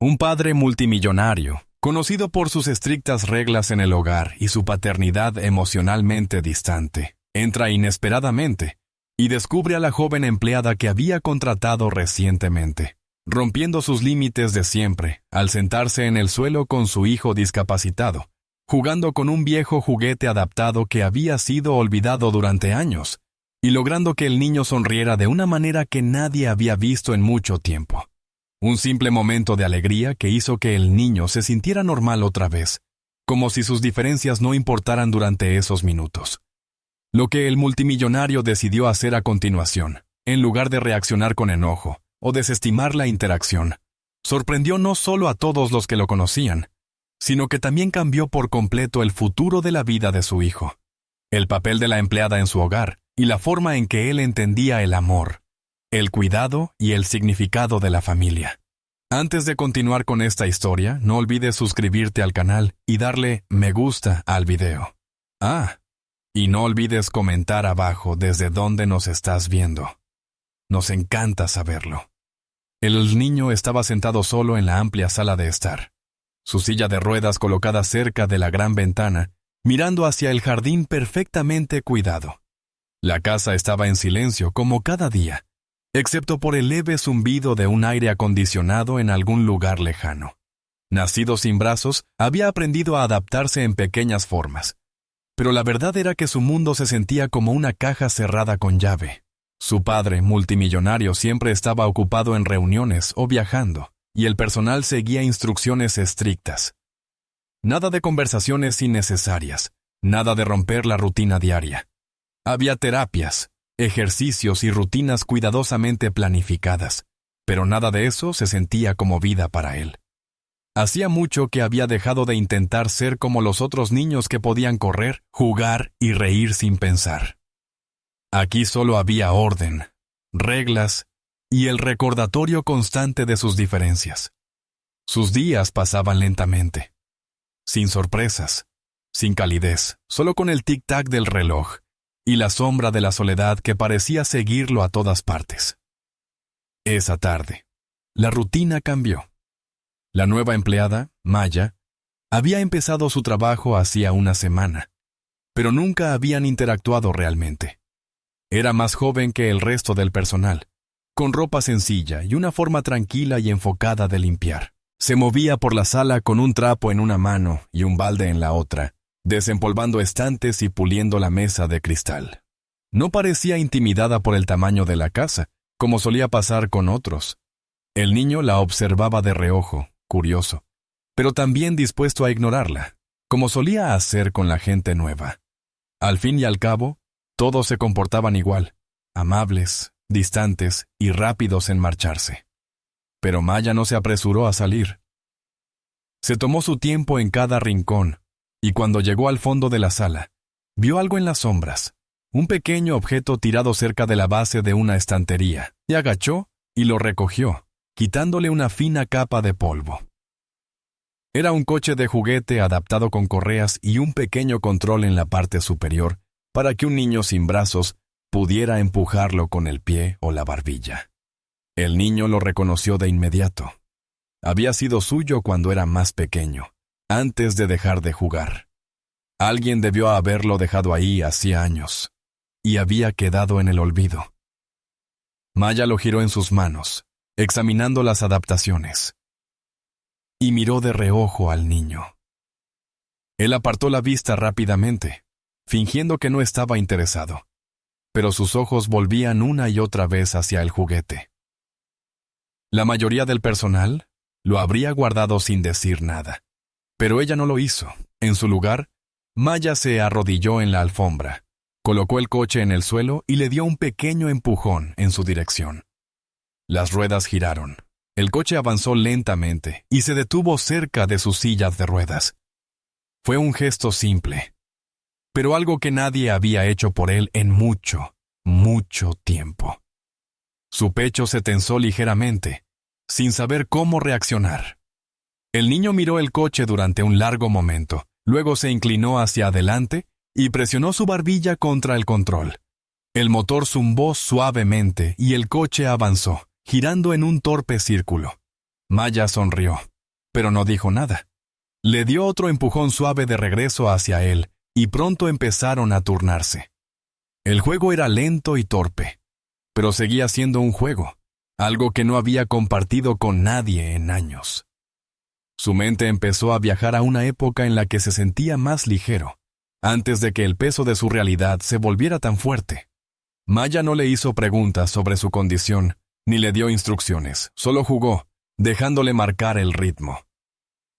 Un padre multimillonario, conocido por sus estrictas reglas en el hogar y su paternidad emocionalmente distante, entra inesperadamente y descubre a la joven empleada que había contratado recientemente, rompiendo sus límites de siempre al sentarse en el suelo con su hijo discapacitado, jugando con un viejo juguete adaptado que había sido olvidado durante años, y logrando que el niño sonriera de una manera que nadie había visto en mucho tiempo. Un simple momento de alegría que hizo que el niño se sintiera normal otra vez, como si sus diferencias no importaran durante esos minutos. Lo que el multimillonario decidió hacer a continuación, en lugar de reaccionar con enojo o desestimar la interacción, sorprendió no solo a todos los que lo conocían, sino que también cambió por completo el futuro de la vida de su hijo, el papel de la empleada en su hogar y la forma en que él entendía el amor, el cuidado y el significado de la familia. Antes de continuar con esta historia, no olvides suscribirte al canal y darle me gusta al video. Y no olvides comentar abajo desde dónde nos estás viendo. Nos encanta saberlo. El niño estaba sentado solo en la amplia sala de estar, su silla de ruedas colocada cerca de la gran ventana, mirando hacia el jardín perfectamente cuidado. La casa estaba en silencio como cada día, excepto por el leve zumbido de un aire acondicionado en algún lugar lejano. Nacido sin brazos, había aprendido a adaptarse en pequeñas formas, pero la verdad era que su mundo se sentía como una caja cerrada con llave. Su padre, multimillonario, siempre estaba ocupado en reuniones o viajando, y el personal seguía instrucciones estrictas. Nada de conversaciones innecesarias, nada de romper la rutina diaria. Había terapias, ejercicios y rutinas cuidadosamente planificadas, pero nada de eso se sentía como vida para él. Hacía mucho que había dejado de intentar ser como los otros niños que podían correr, jugar y reír sin pensar. Aquí solo había orden, reglas y el recordatorio constante de sus diferencias. Sus días pasaban lentamente, sin sorpresas, sin calidez, solo con el tic-tac del reloj y la sombra de la soledad que parecía seguirlo a todas partes. Esa tarde, la rutina cambió. La nueva empleada, Maya, había empezado su trabajo hacía una semana, pero nunca habían interactuado realmente. Era más joven que el resto del personal, con ropa sencilla y una forma tranquila y enfocada de limpiar. Se movía por la sala con un trapo en una mano y un balde en la otra, desempolvando estantes y puliendo la mesa de cristal. No parecía intimidada por el tamaño de la casa, como solía pasar con otros. El niño la observaba de reojo, curioso, pero también dispuesto a ignorarla, como solía hacer con la gente nueva. Al fin y al cabo, todos se comportaban igual, amables, distantes y rápidos en marcharse. Pero Maya no se apresuró a salir. Se tomó su tiempo en cada rincón, y cuando llegó al fondo de la sala, vio algo en las sombras, un pequeño objeto tirado cerca de la base de una estantería, y agachó y lo recogió, quitándole una fina capa de polvo. Era un coche de juguete adaptado con correas y un pequeño control en la parte superior para que un niño sin brazos pudiera empujarlo con el pie o la barbilla. El niño lo reconoció de inmediato. Había sido suyo cuando era más pequeño, antes de dejar de jugar. Alguien debió haberlo dejado ahí hacía años, y había quedado en el olvido. Maya lo giró en sus manos, examinando las adaptaciones, y miró de reojo al niño. Él apartó la vista rápidamente, fingiendo que no estaba interesado, pero sus ojos volvían una y otra vez hacia el juguete. La mayoría del personal lo habría guardado sin decir nada, pero ella no lo hizo. En su lugar, Maya se arrodilló en la alfombra, colocó el coche en el suelo y le dio un pequeño empujón en su dirección. Las ruedas giraron. El coche avanzó lentamente y se detuvo cerca de sus sillas de ruedas. Fue un gesto simple, pero algo que nadie había hecho por él en mucho, mucho tiempo. Su pecho se tensó ligeramente, sin saber cómo reaccionar. El niño miró el coche durante un largo momento, luego se inclinó hacia adelante y presionó su barbilla contra el control. El motor zumbó suavemente y el coche avanzó, girando en un torpe círculo. Maya sonrió, pero no dijo nada. Le dio otro empujón suave de regreso hacia él, y pronto empezaron a turnarse. El juego era lento y torpe, pero seguía siendo un juego, algo que no había compartido con nadie en años. Su mente empezó a viajar a una época en la que se sentía más ligero, antes de que el peso de su realidad se volviera tan fuerte. Maya no le hizo preguntas sobre su condición, ni le dio instrucciones, solo jugó, dejándole marcar el ritmo.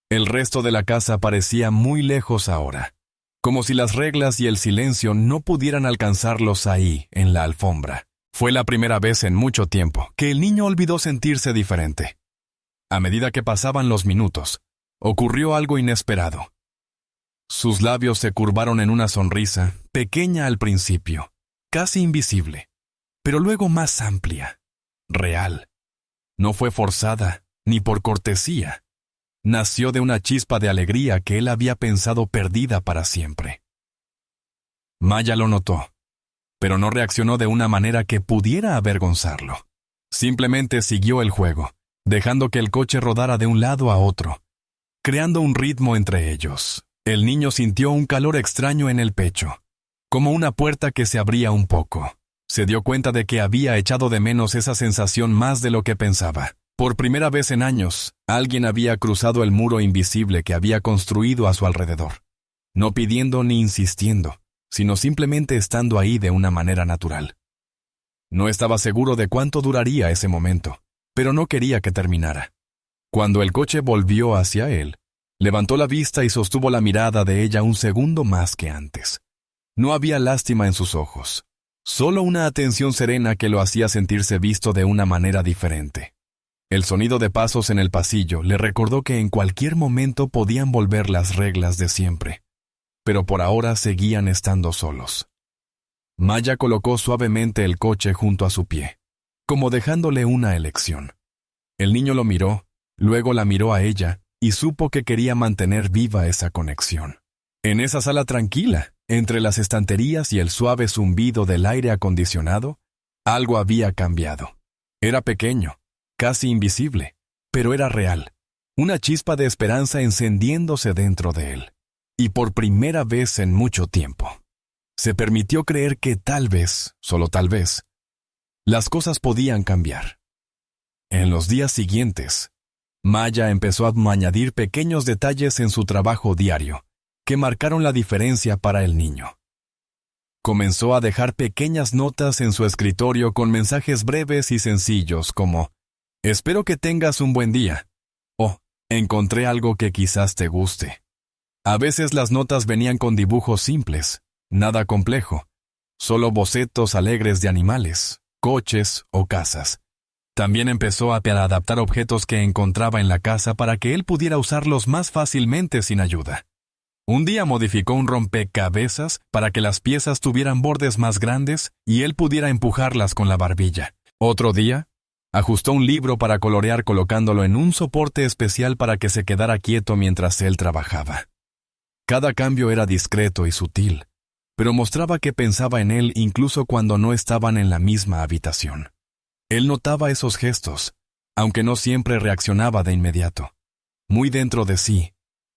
El resto de la casa parecía muy lejos ahora, como si las reglas y el silencio no pudieran alcanzarlos ahí, en la alfombra. Fue la primera vez en mucho tiempo que el niño olvidó sentirse diferente. A medida que pasaban los minutos, ocurrió algo inesperado. Sus labios se curvaron en una sonrisa, pequeña al principio, casi invisible, pero luego más amplia, real. No fue forzada, ni por cortesía. Nació de una chispa de alegría que él había pensado perdida para siempre. Maya lo notó, pero no reaccionó de una manera que pudiera avergonzarlo. Simplemente siguió el juego, dejando que el coche rodara de un lado a otro, creando un ritmo entre ellos. El niño sintió un calor extraño en el pecho, como una puerta que se abría un poco. Se dio cuenta de que había echado de menos esa sensación más de lo que pensaba. Por primera vez en años, alguien había cruzado el muro invisible que había construido a su alrededor, no pidiendo ni insistiendo, sino simplemente estando ahí de una manera natural. No estaba seguro de cuánto duraría ese momento, pero no quería que terminara. Cuando el coche volvió hacia él, levantó la vista y sostuvo la mirada de ella un segundo más que antes. No había lástima en sus ojos, solo una atención serena que lo hacía sentirse visto de una manera diferente. El sonido de pasos en el pasillo le recordó que en cualquier momento podían volver las reglas de siempre, pero por ahora seguían estando solos. Maya colocó suavemente el coche junto a su pie, como dejándole una elección. El niño lo miró, luego la miró a ella, y supo que quería mantener viva esa conexión. En esa sala tranquila, entre las estanterías y el suave zumbido del aire acondicionado, algo había cambiado. Era pequeño, casi invisible, pero era real, una chispa de esperanza encendiéndose dentro de él. Y por primera vez en mucho tiempo, se permitió creer que tal vez, solo tal vez, las cosas podían cambiar. En los días siguientes, Maya empezó a añadir pequeños detalles en su trabajo diario, que marcaron la diferencia para el niño. Comenzó a dejar pequeñas notas en su escritorio con mensajes breves y sencillos como: «Espero que tengas un buen día», o «Encontré algo que quizás te guste». A veces las notas venían con dibujos simples, nada complejo, solo bocetos alegres de animales, coches o casas. También empezó a adaptar objetos que encontraba en la casa para que él pudiera usarlos más fácilmente sin ayuda. Un día modificó un rompecabezas para que las piezas tuvieran bordes más grandes y él pudiera empujarlas con la barbilla. Otro día, ajustó un libro para colorear colocándolo en un soporte especial para que se quedara quieto mientras él trabajaba. Cada cambio era discreto y sutil, pero mostraba que pensaba en él incluso cuando no estaban en la misma habitación. Él notaba esos gestos, aunque no siempre reaccionaba de inmediato. Muy dentro de sí,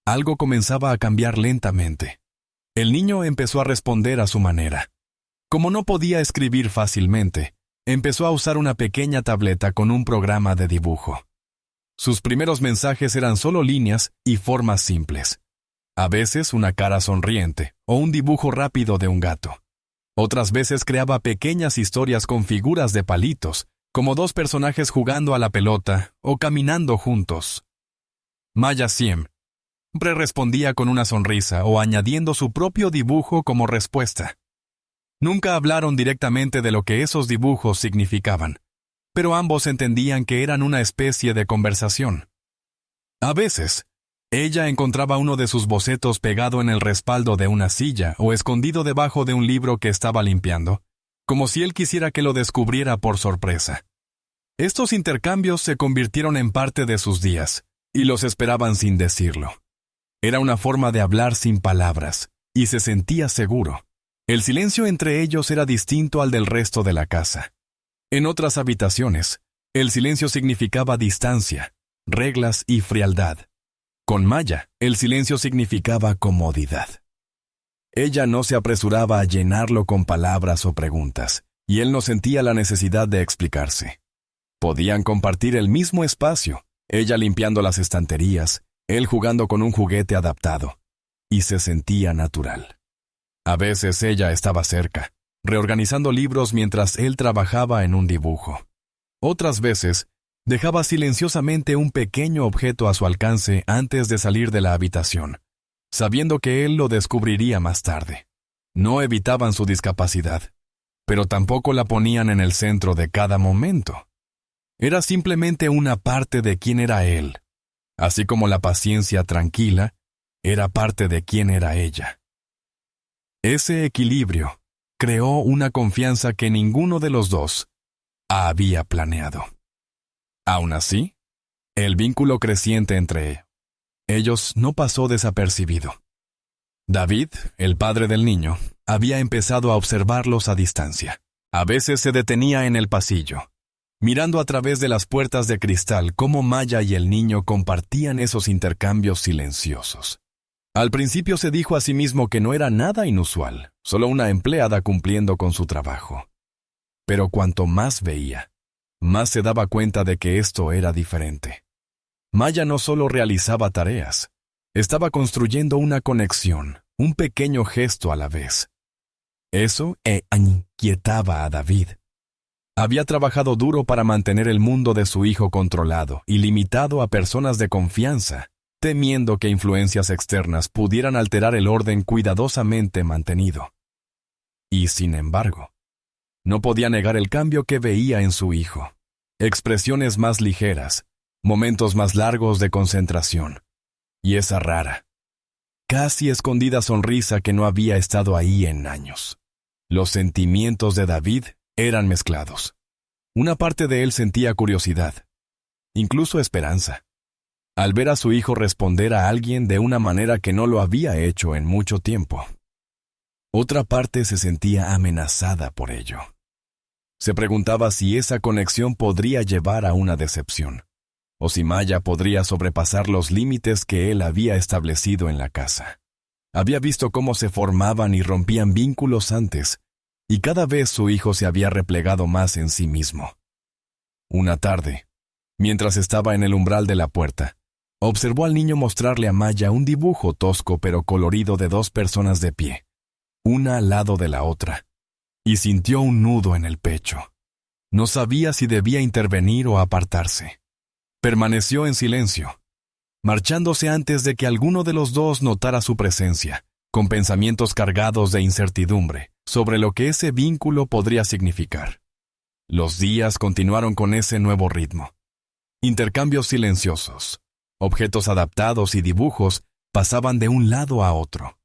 algo comenzaba a cambiar lentamente. El niño empezó a responder a su manera. Como no podía escribir fácilmente, empezó a usar una pequeña tableta con un programa de dibujo. Sus primeros mensajes eran solo líneas y formas simples. A veces una cara sonriente o un dibujo rápido de un gato. Otras veces creaba pequeñas historias con figuras de palitos, como dos personajes jugando a la pelota o caminando juntos. Maya siempre respondía con una sonrisa o añadiendo su propio dibujo como respuesta. Nunca hablaron directamente de lo que esos dibujos significaban, pero ambos entendían que eran una especie de conversación. A veces, ella encontraba uno de sus bocetos pegado en el respaldo de una silla o escondido debajo de un libro que estaba limpiando, como si él quisiera que lo descubriera por sorpresa. Estos intercambios se convirtieron en parte de sus días, y los esperaban sin decirlo. Era una forma de hablar sin palabras, y se sentía seguro. El silencio entre ellos era distinto al del resto de la casa. En otras habitaciones, el silencio significaba distancia, reglas y frialdad. Con Maya, el silencio significaba comodidad. Ella no se apresuraba a llenarlo con palabras o preguntas, y él no sentía la necesidad de explicarse. Podían compartir el mismo espacio, ella limpiando las estanterías, él jugando con un juguete adaptado, y se sentía natural. A veces ella estaba cerca, reorganizando libros mientras él trabajaba en un dibujo. Otras veces, dejaba silenciosamente un pequeño objeto a su alcance antes de salir de la habitación, sabiendo que él lo descubriría más tarde. No evitaban su discapacidad, pero tampoco la ponían en el centro de cada momento. Era simplemente una parte de quién era él, así como la paciencia tranquila era parte de quién era ella. Ese equilibrio creó una confianza que ninguno de los dos había planeado. Aún así, el vínculo creciente entre ellos no pasó desapercibido. David, el padre del niño, había empezado a observarlos a distancia. A veces se detenía en el pasillo, mirando a través de las puertas de cristal cómo Maya y el niño compartían esos intercambios silenciosos. Al principio se dijo a sí mismo que no era nada inusual, solo una empleada cumpliendo con su trabajo. Pero cuanto más veía, más se daba cuenta de que esto era diferente. Maya no solo realizaba tareas, estaba construyendo una conexión, un pequeño gesto a la vez. Eso inquietaba a David. Había trabajado duro para mantener el mundo de su hijo controlado y limitado a personas de confianza, temiendo que influencias externas pudieran alterar el orden cuidadosamente mantenido. Y sin embargo, no podía negar el cambio que veía en su hijo. Expresiones más ligeras, momentos más largos de concentración, y esa rara, casi escondida sonrisa que no había estado ahí en años. Los sentimientos de David eran mezclados. Una parte de él sentía curiosidad, incluso esperanza, al ver a su hijo responder a alguien de una manera que no lo había hecho en mucho tiempo. Otra parte se sentía amenazada por ello. Se preguntaba si esa conexión podría llevar a una decepción, o si Maya podría sobrepasar los límites que él había establecido en la casa. Había visto cómo se formaban y rompían vínculos antes, y cada vez su hijo se había replegado más en sí mismo. Una tarde, mientras estaba en el umbral de la puerta, observó al niño mostrarle a Maya un dibujo tosco pero colorido de dos personas de pie, una al lado de la otra, y sintió un nudo en el pecho. No sabía si debía intervenir o apartarse. Permaneció en silencio, marchándose antes de que alguno de los dos notara su presencia, con pensamientos cargados de incertidumbre sobre lo que ese vínculo podría significar. Los días continuaron con ese nuevo ritmo. Intercambios silenciosos, objetos adaptados y dibujos pasaban de un lado a otro.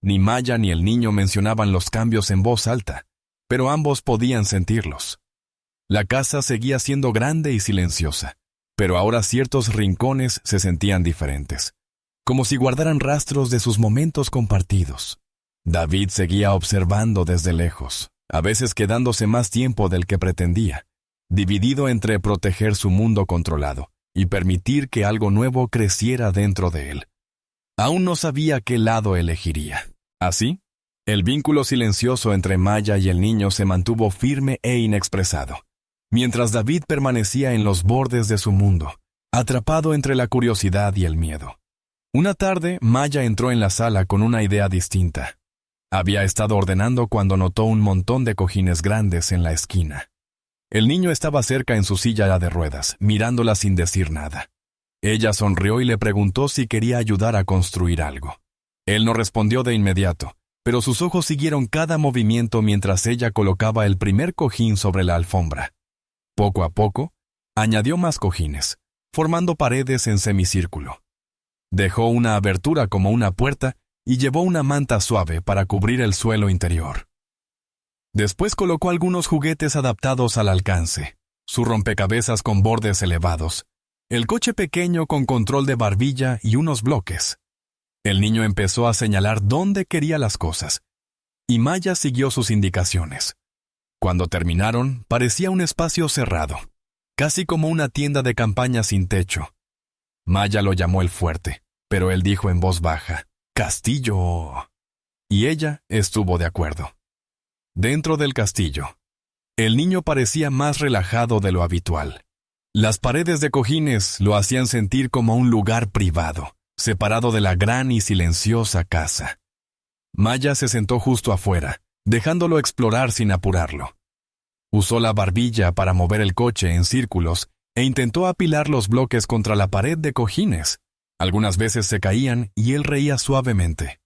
Ni Maya ni el niño mencionaban los cambios en voz alta, pero ambos podían sentirlos. La casa seguía siendo grande y silenciosa, pero ahora ciertos rincones se sentían diferentes, como si guardaran rastros de sus momentos compartidos. David seguía observando desde lejos, a veces quedándose más tiempo del que pretendía, dividido entre proteger su mundo controlado y permitir que algo nuevo creciera dentro de él. Aún no sabía qué lado elegiría. Así, el vínculo silencioso entre Maya y el niño se mantuvo firme e inexpresado, mientras David permanecía en los bordes de su mundo, atrapado entre la curiosidad y el miedo. Una tarde, Maya entró en la sala con una idea distinta. Había estado ordenando cuando notó un montón de cojines grandes en la esquina. El niño estaba cerca en su silla de ruedas, mirándola sin decir nada. Ella sonrió y le preguntó si quería ayudar a construir algo. Él no respondió de inmediato, pero sus ojos siguieron cada movimiento mientras ella colocaba el primer cojín sobre la alfombra. Poco a poco, añadió más cojines, formando paredes en semicírculo. Dejó una abertura como una puerta y llevó una manta suave para cubrir el suelo interior. Después colocó algunos juguetes adaptados al alcance, su rompecabezas con bordes elevados, el coche pequeño con control de barbilla y unos bloques. El niño empezó a señalar dónde quería las cosas, y Maya siguió sus indicaciones. Cuando terminaron, parecía un espacio cerrado, casi como una tienda de campaña sin techo, Maya lo llamó el fuerte, pero él dijo en voz baja, «¡Castillo!». Y ella estuvo de acuerdo. Dentro del castillo, el niño parecía más relajado de lo habitual. Las paredes de cojines lo hacían sentir como un lugar privado, separado de la gran y silenciosa casa. Maya se sentó justo afuera, dejándolo explorar sin apurarlo. Usó la barbilla para mover el coche en círculos e intentó apilar los bloques contra la pared de cojines. Algunas veces se caían y él reía suavemente.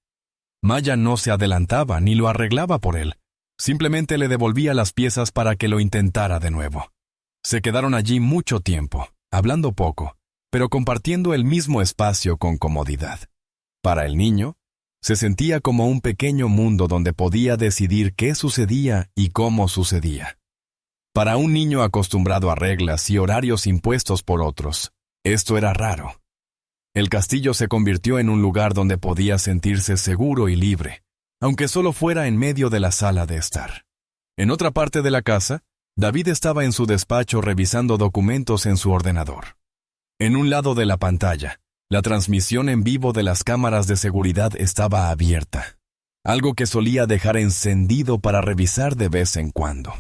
Maya no se adelantaba ni lo arreglaba por él. Simplemente le devolvía las piezas para que lo intentara de nuevo. Se quedaron allí mucho tiempo, hablando poco, pero compartiendo el mismo espacio con comodidad. Para el niño, se sentía como un pequeño mundo donde podía decidir qué sucedía y cómo sucedía. Para un niño acostumbrado a reglas y horarios impuestos por otros, esto era raro. El castillo se convirtió en un lugar donde podía sentirse seguro y libre, aunque solo fuera en medio de la sala de estar. En otra parte de la casa, David estaba en su despacho revisando documentos en su ordenador. En un lado de la pantalla, la transmisión en vivo de las cámaras de seguridad estaba abierta, algo que solía dejar encendido para revisar de vez en cuando.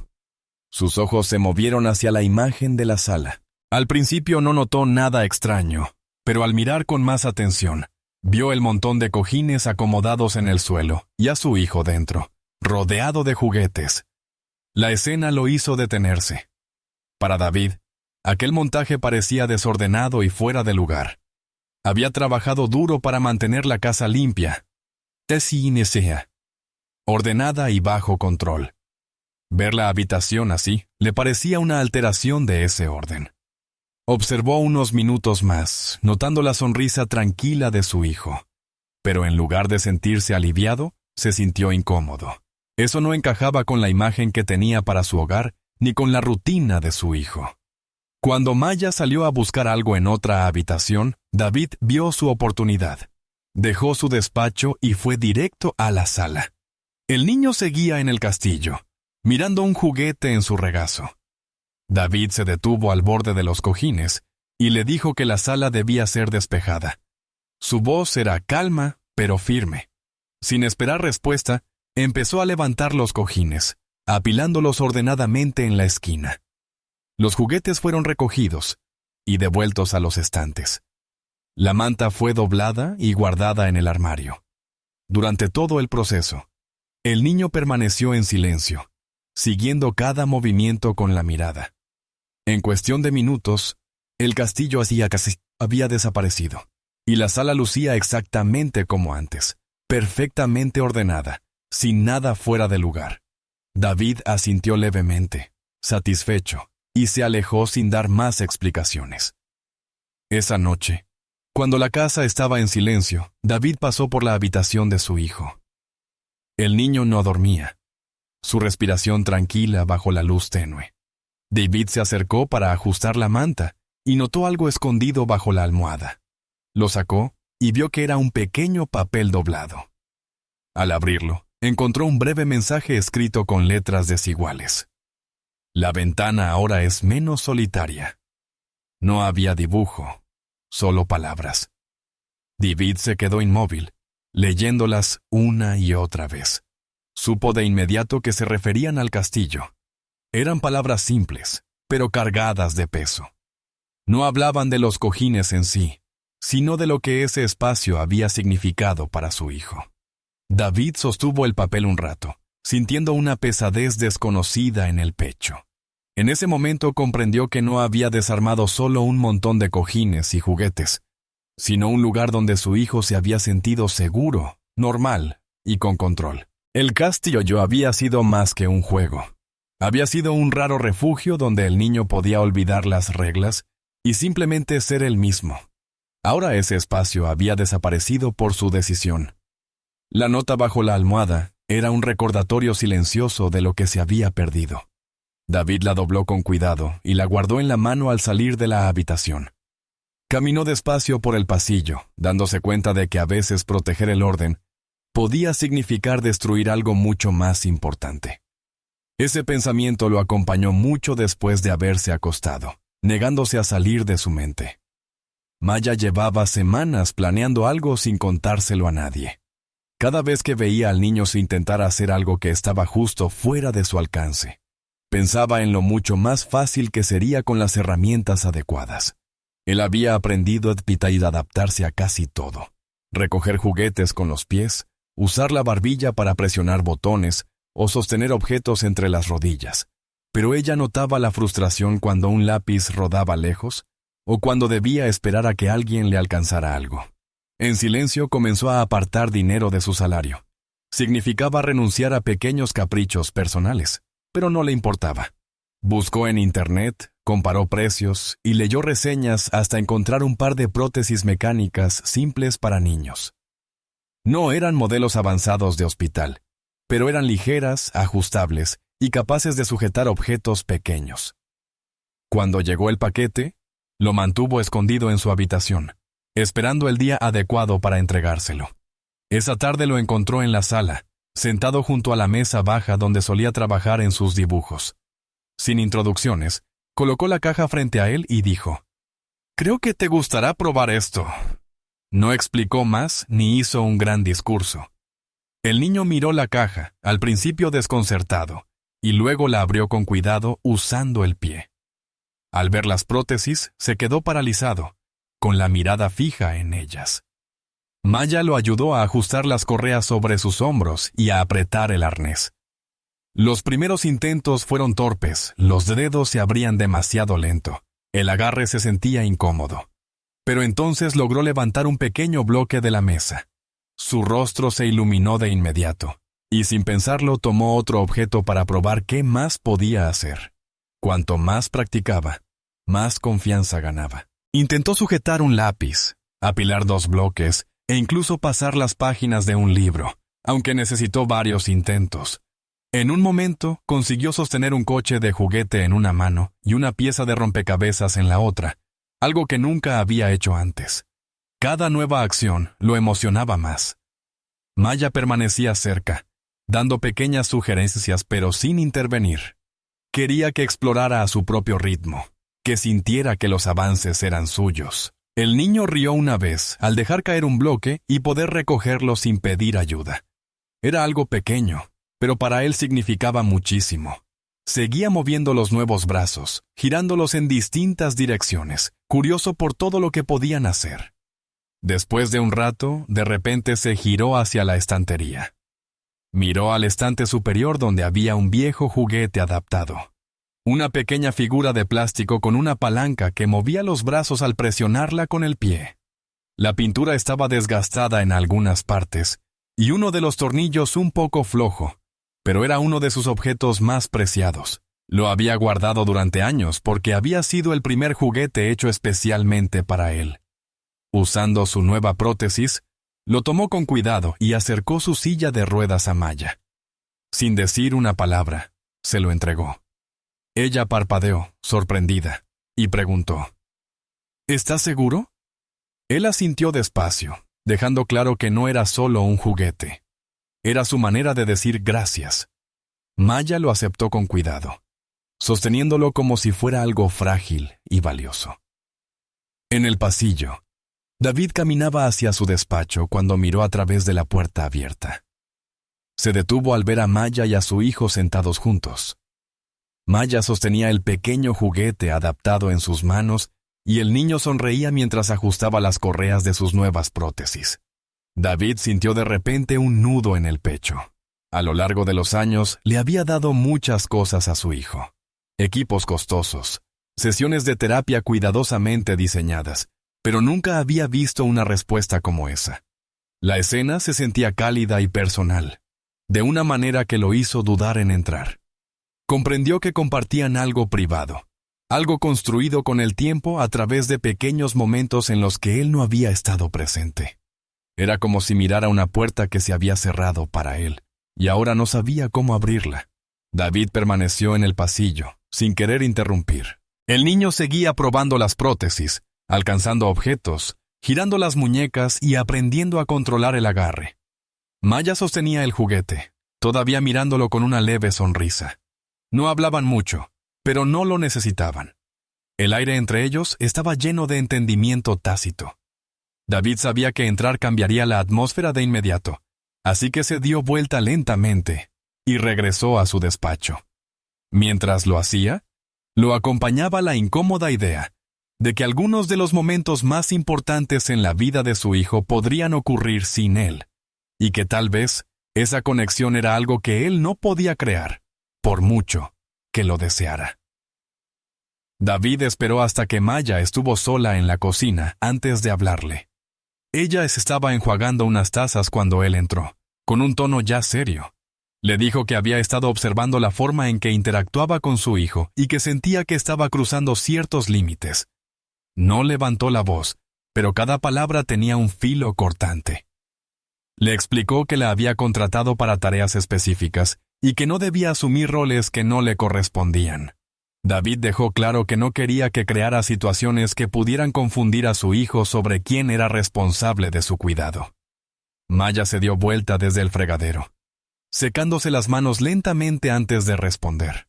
Sus ojos se movieron hacia la imagen de la sala. Al principio no notó nada extraño, pero al mirar con más atención, vio el montón de cojines acomodados en el suelo y a su hijo dentro, rodeado de juguetes. La escena lo hizo detenerse. Para David, aquel montaje parecía desordenado y fuera de lugar. Había trabajado duro para mantener la casa limpia, ordenada y bajo control. Ver la habitación así le parecía una alteración de ese orden. Observó unos minutos más, notando la sonrisa tranquila de su hijo. Pero en lugar de sentirse aliviado, se sintió incómodo. Eso no encajaba con la imagen que tenía para su hogar, ni con la rutina de su hijo. Cuando Maya salió a buscar algo en otra habitación, David vio su oportunidad. Dejó su despacho y fue directo a la sala. El niño seguía en el castillo, mirando un juguete en su regazo. David se detuvo al borde de los cojines y le dijo que la sala debía ser despejada. Su voz era calma, pero firme. Sin esperar respuesta, empezó a levantar los cojines, apilándolos ordenadamente en la esquina. Los juguetes fueron recogidos y devueltos a los estantes. La manta fue doblada y guardada en el armario. Durante todo el proceso, el niño permaneció en silencio, siguiendo cada movimiento con la mirada. En cuestión de minutos, el castillo había desaparecido, y la sala lucía exactamente como antes, perfectamente ordenada, sin nada fuera de lugar. David asintió levemente, satisfecho, y se alejó sin dar más explicaciones. Esa noche, cuando la casa estaba en silencio, David pasó por la habitación de su hijo. El niño no dormía, su respiración tranquila bajo la luz tenue. David se acercó para ajustar la manta y notó algo escondido bajo la almohada. Lo sacó y vio que era un pequeño papel doblado. Al abrirlo, encontró un breve mensaje escrito con letras desiguales. La ventana ahora es menos solitaria. No había dibujo, solo palabras. David se quedó inmóvil, leyéndolas una y otra vez. Supo de inmediato que se referían al castillo. Eran palabras simples, pero cargadas de peso. No hablaban de los cojines en sí, sino de lo que ese espacio había significado para su hijo. David sostuvo el papel un rato, sintiendo una pesadez desconocida en el pecho. En ese momento comprendió que no había desarmado solo un montón de cojines y juguetes, sino un lugar donde su hijo se había sentido seguro, normal y con control. El castillo había sido más que un juego. Había sido un raro refugio donde el niño podía olvidar las reglas y simplemente ser él mismo. Ahora ese espacio había desaparecido por su decisión. La nota bajo la almohada era un recordatorio silencioso de lo que se había perdido. David la dobló con cuidado y la guardó en la mano al salir de la habitación. Caminó despacio por el pasillo, dándose cuenta de que a veces proteger el orden podía significar destruir algo mucho más importante. Ese pensamiento lo acompañó mucho después de haberse acostado, negándose a salir de su mente. Maya llevaba semanas planeando algo sin contárselo a nadie. Cada vez que veía al niño se intentar hacer algo que estaba justo fuera de su alcance, pensaba en lo mucho más fácil que sería con las herramientas adecuadas. Él había aprendido y adaptarse a casi todo. Recoger juguetes con los pies, usar la barbilla para presionar botones o sostener objetos entre las rodillas. Pero ella notaba la frustración cuando un lápiz rodaba lejos o cuando debía esperar a que alguien le alcanzara algo. En silencio comenzó a apartar dinero de su salario. Significaba renunciar a pequeños caprichos personales, pero no le importaba. Buscó en internet, comparó precios y leyó reseñas hasta encontrar un par de prótesis mecánicas simples para niños. No eran modelos avanzados de hospital, pero eran ligeras, ajustables y capaces de sujetar objetos pequeños. Cuando llegó el paquete, lo mantuvo escondido en su habitación, esperando el día adecuado para entregárselo. Esa tarde lo encontró en la sala, sentado junto a la mesa baja donde solía trabajar en sus dibujos. Sin introducciones, colocó la caja frente a él y dijo: «Creo que te gustará probar esto». No explicó más ni hizo un gran discurso. El niño miró la caja, al principio desconcertado, y luego la abrió con cuidado usando el pie. Al ver las prótesis, se quedó paralizado, con la mirada fija en ellas. Maya lo ayudó a ajustar las correas sobre sus hombros y a apretar el arnés. Los primeros intentos fueron torpes, los dedos se abrían demasiado lento, el agarre se sentía incómodo. Pero entonces logró levantar un pequeño bloque de la mesa. Su rostro se iluminó de inmediato, y sin pensarlo tomó otro objeto para probar qué más podía hacer. Cuanto más practicaba, más confianza ganaba. Intentó sujetar un lápiz, apilar 2 bloques e incluso pasar las páginas de un libro, aunque necesitó varios intentos. En un momento consiguió sostener un coche de juguete en una mano y una pieza de rompecabezas en la otra, algo que nunca había hecho antes. Cada nueva acción lo emocionaba más. Maya permanecía cerca, dando pequeñas sugerencias pero sin intervenir. Quería que explorara a su propio ritmo, que sintiera que los avances eran suyos. El niño rió una vez al dejar caer un bloque y poder recogerlo sin pedir ayuda. Era algo pequeño, pero para él significaba muchísimo. Seguía moviendo los nuevos brazos, girándolos en distintas direcciones, curioso por todo lo que podían hacer. Después de un rato, de repente se giró hacia la estantería. Miró al estante superior donde había un viejo juguete adaptado. Una pequeña figura de plástico con una palanca que movía los brazos al presionarla con el pie. La pintura estaba desgastada en algunas partes, y uno de los tornillos un poco flojo, pero era uno de sus objetos más preciados. Lo había guardado durante años porque había sido el primer juguete hecho especialmente para él. Usando su nueva prótesis, lo tomó con cuidado y acercó su silla de ruedas a Maya. Sin decir una palabra, se lo entregó. Ella parpadeó, sorprendida, y preguntó: ¿Estás seguro? Él asintió despacio, dejando claro que no era solo un juguete. Era su manera de decir gracias. Maya lo aceptó con cuidado, sosteniéndolo como si fuera algo frágil y valioso. En el pasillo, David caminaba hacia su despacho cuando miró a través de la puerta abierta. Se detuvo al ver a Maya y a su hijo sentados juntos. Maya sostenía el pequeño juguete adaptado en sus manos y el niño sonreía mientras ajustaba las correas de sus nuevas prótesis. David sintió de repente un nudo en el pecho. A lo largo de los años le había dado muchas cosas a su hijo. Equipos costosos, sesiones de terapia cuidadosamente diseñadas, pero nunca había visto una respuesta como esa. La escena se sentía cálida y personal, de una manera que lo hizo dudar en entrar. Comprendió que compartían algo privado, algo construido con el tiempo a través de pequeños momentos en los que él no había estado presente. Era como si mirara una puerta que se había cerrado para él, y ahora no sabía cómo abrirla. David permaneció en el pasillo, sin querer interrumpir. El niño seguía probando las prótesis, alcanzando objetos, girando las muñecas y aprendiendo a controlar el agarre. Maya sostenía el juguete, todavía mirándolo con una leve sonrisa. No hablaban mucho, pero no lo necesitaban. El aire entre ellos estaba lleno de entendimiento tácito. David sabía que entrar cambiaría la atmósfera de inmediato, así que se dio vuelta lentamente y regresó a su despacho. Mientras lo hacía, lo acompañaba la incómoda idea de que algunos de los momentos más importantes en la vida de su hijo podrían ocurrir sin él, y que tal vez esa conexión era algo que él no podía crear, por mucho que lo deseara. David esperó hasta que Maya estuvo sola en la cocina antes de hablarle. Ella se estaba enjuagando unas tazas cuando él entró, con un tono ya serio. Le dijo que había estado observando la forma en que interactuaba con su hijo y que sentía que estaba cruzando ciertos límites. No levantó la voz, pero cada palabra tenía un filo cortante. Le explicó que la había contratado para tareas específicas y que no debía asumir roles que no le correspondían. David dejó claro que no quería que creara situaciones que pudieran confundir a su hijo sobre quién era responsable de su cuidado. Maya se dio vuelta desde el fregadero, secándose las manos lentamente antes de responder.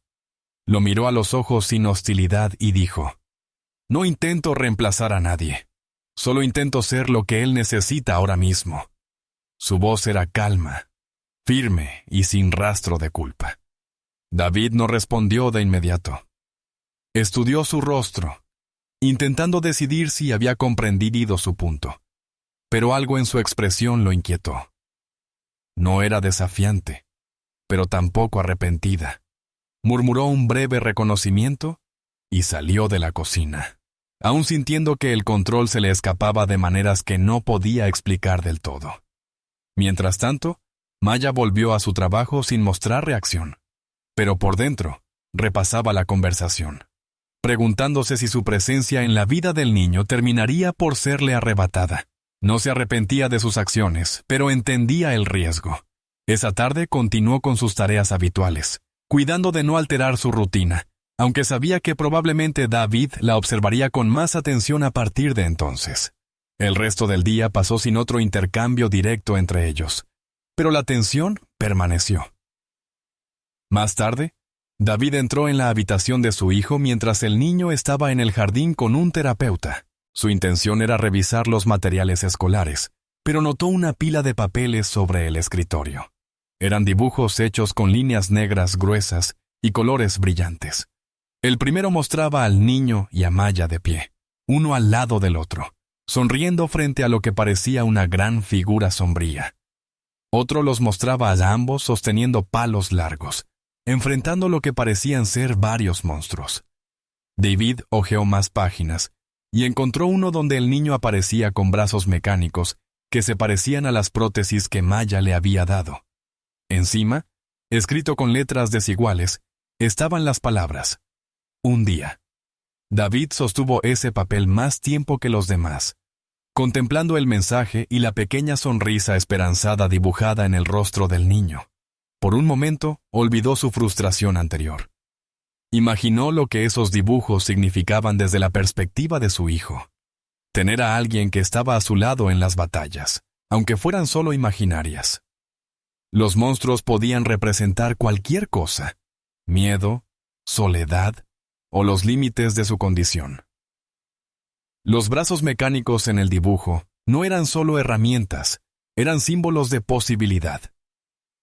Lo miró a los ojos sin hostilidad y dijo: «No intento reemplazar a nadie. Solo intento ser lo que él necesita ahora mismo». Su voz era calma, firme y sin rastro de culpa. David no respondió de inmediato. Estudió su rostro, intentando decidir si había comprendido su punto, pero algo en su expresión lo inquietó. No era desafiante, pero tampoco arrepentida. Murmuró un breve reconocimiento y salió de la cocina, aún sintiendo que el control se le escapaba de maneras que no podía explicar del todo. Mientras tanto, Maya volvió a su trabajo sin mostrar reacción, pero por dentro repasaba la conversación, preguntándose si su presencia en la vida del niño terminaría por serle arrebatada. No se arrepentía de sus acciones, pero entendía el riesgo. Esa tarde continuó con sus tareas habituales, cuidando de no alterar su rutina, aunque sabía que probablemente David la observaría con más atención a partir de entonces. El resto del día pasó sin otro intercambio directo entre ellos, pero la tensión permaneció. Más tarde, David entró en la habitación de su hijo mientras el niño estaba en el jardín con un terapeuta. Su intención era revisar los materiales escolares, pero notó una pila de papeles sobre el escritorio. Eran dibujos hechos con líneas negras gruesas y colores brillantes. El primero mostraba al niño y a Maya de pie, uno al lado del otro, sonriendo frente a lo que parecía una gran figura sombría. Otro los mostraba a ambos sosteniendo palos largos, enfrentando lo que parecían ser varios monstruos. David hojeó más páginas y encontró uno donde el niño aparecía con brazos mecánicos que se parecían a las prótesis que Maya le había dado. Encima, escrito con letras desiguales, estaban las palabras: «Un día». David sostuvo ese papel más tiempo que los demás, contemplando el mensaje y la pequeña sonrisa esperanzada dibujada en el rostro del niño. Por un momento, olvidó su frustración anterior. Imaginó lo que esos dibujos significaban desde la perspectiva de su hijo. Tener a alguien que estaba a su lado en las batallas, aunque fueran solo imaginarias. Los monstruos podían representar cualquier cosa: miedo, soledad o los límites de su condición. Los brazos mecánicos en el dibujo no eran solo herramientas, eran símbolos de posibilidad.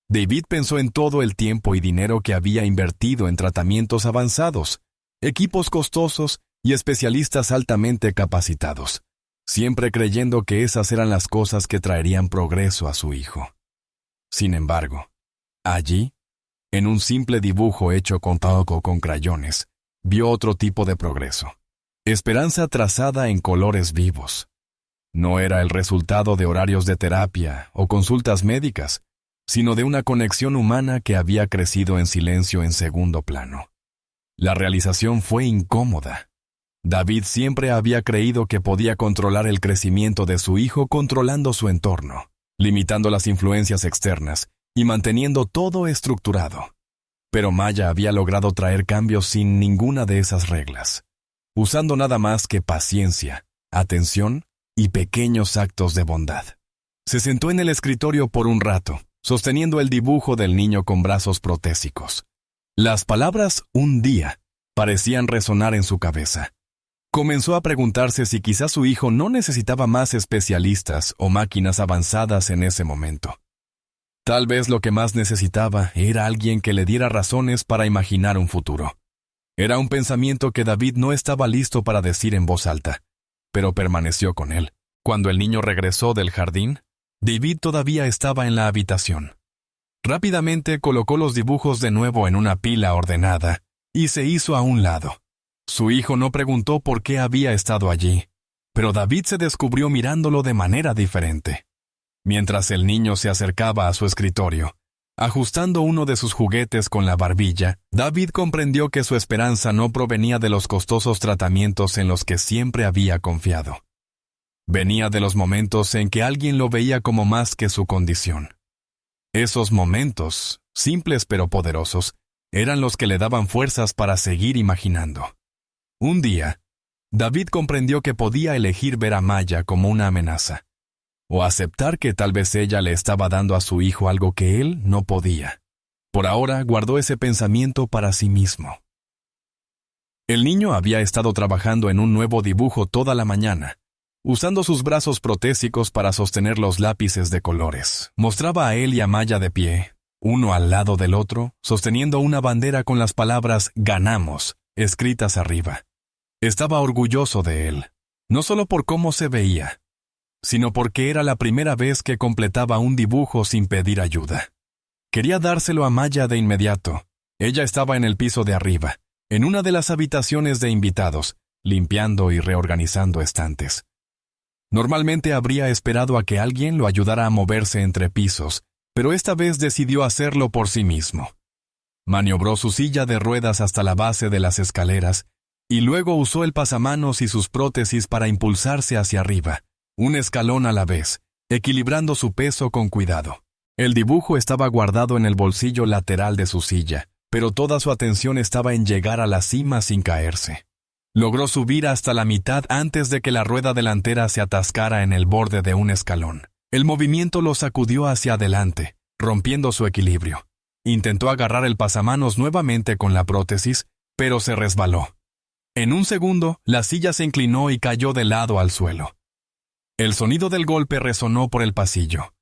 David pensó en todo el tiempo y dinero que había invertido en tratamientos avanzados, equipos costosos y especialistas altamente capacitados, siempre creyendo que esas eran las cosas que traerían progreso a su hijo. Sin embargo, allí, en un simple dibujo hecho con crayones, vio otro tipo de progreso. Esperanza trazada en colores vivos. No era el resultado de horarios de terapia o consultas médicas, sino de una conexión humana que había crecido en silencio en segundo plano. La realización fue incómoda. David siempre había creído que podía controlar el crecimiento de su hijo controlando su entorno, limitando las influencias externas y manteniendo todo estructurado. Pero Maya había logrado traer cambios sin ninguna de esas reglas, usando nada más que paciencia, atención y pequeños actos de bondad. Se sentó en el escritorio por un rato, sosteniendo el dibujo del niño con brazos protésicos. Las palabras «un día» parecían resonar en su cabeza, Comenzó a preguntarse si quizás su hijo no necesitaba más especialistas o máquinas avanzadas en ese momento. Tal vez lo que más necesitaba era alguien que le diera razones para imaginar un futuro. Era un pensamiento que David no estaba listo para decir en voz alta, pero permaneció con él. Cuando el niño regresó del jardín, David todavía estaba en la habitación. Rápidamente colocó los dibujos de nuevo en una pila ordenada y se hizo a un lado. Su hijo no preguntó por qué había estado allí, pero David se descubrió mirándolo de manera diferente. Mientras el niño se acercaba a su escritorio, ajustando uno de sus juguetes con la barbilla, David comprendió que su esperanza no provenía de los costosos tratamientos en los que siempre había confiado. Venía de los momentos en que alguien lo veía como más que su condición. Esos momentos, simples pero poderosos, eran los que le daban fuerzas para seguir imaginando. Un día, David comprendió que podía elegir ver a Maya como una amenaza, o aceptar que tal vez ella le estaba dando a su hijo algo que él no podía. Por ahora guardó ese pensamiento para sí mismo. El niño había estado trabajando en un nuevo dibujo toda la mañana, usando sus brazos protésicos para sostener los lápices de colores. Mostraba a él y a Maya de pie, uno al lado del otro, sosteniendo una bandera con las palabras «Ganamos» escritas arriba. Estaba orgulloso de él, no solo por cómo se veía, sino porque era la primera vez que completaba un dibujo sin pedir ayuda. Quería dárselo a Maya de inmediato. Ella estaba en el piso de arriba, en una de las habitaciones de invitados, limpiando y reorganizando estantes. Normalmente habría esperado a que alguien lo ayudara a moverse entre pisos, pero esta vez decidió hacerlo por sí mismo. Maniobró su silla de ruedas hasta la base de las escaleras y luego usó el pasamanos y sus prótesis para impulsarse hacia arriba, un escalón a la vez, equilibrando su peso con cuidado. El dibujo estaba guardado en el bolsillo lateral de su silla, pero toda su atención estaba en llegar a la cima sin caerse. Logró subir hasta la mitad antes de que la rueda delantera se atascara en el borde de un escalón. El movimiento lo sacudió hacia adelante, rompiendo su equilibrio. Intentó agarrar el pasamanos nuevamente con la prótesis, pero se resbaló. En un segundo, la silla se inclinó y cayó de lado al suelo. El sonido del golpe resonó por el pasillo.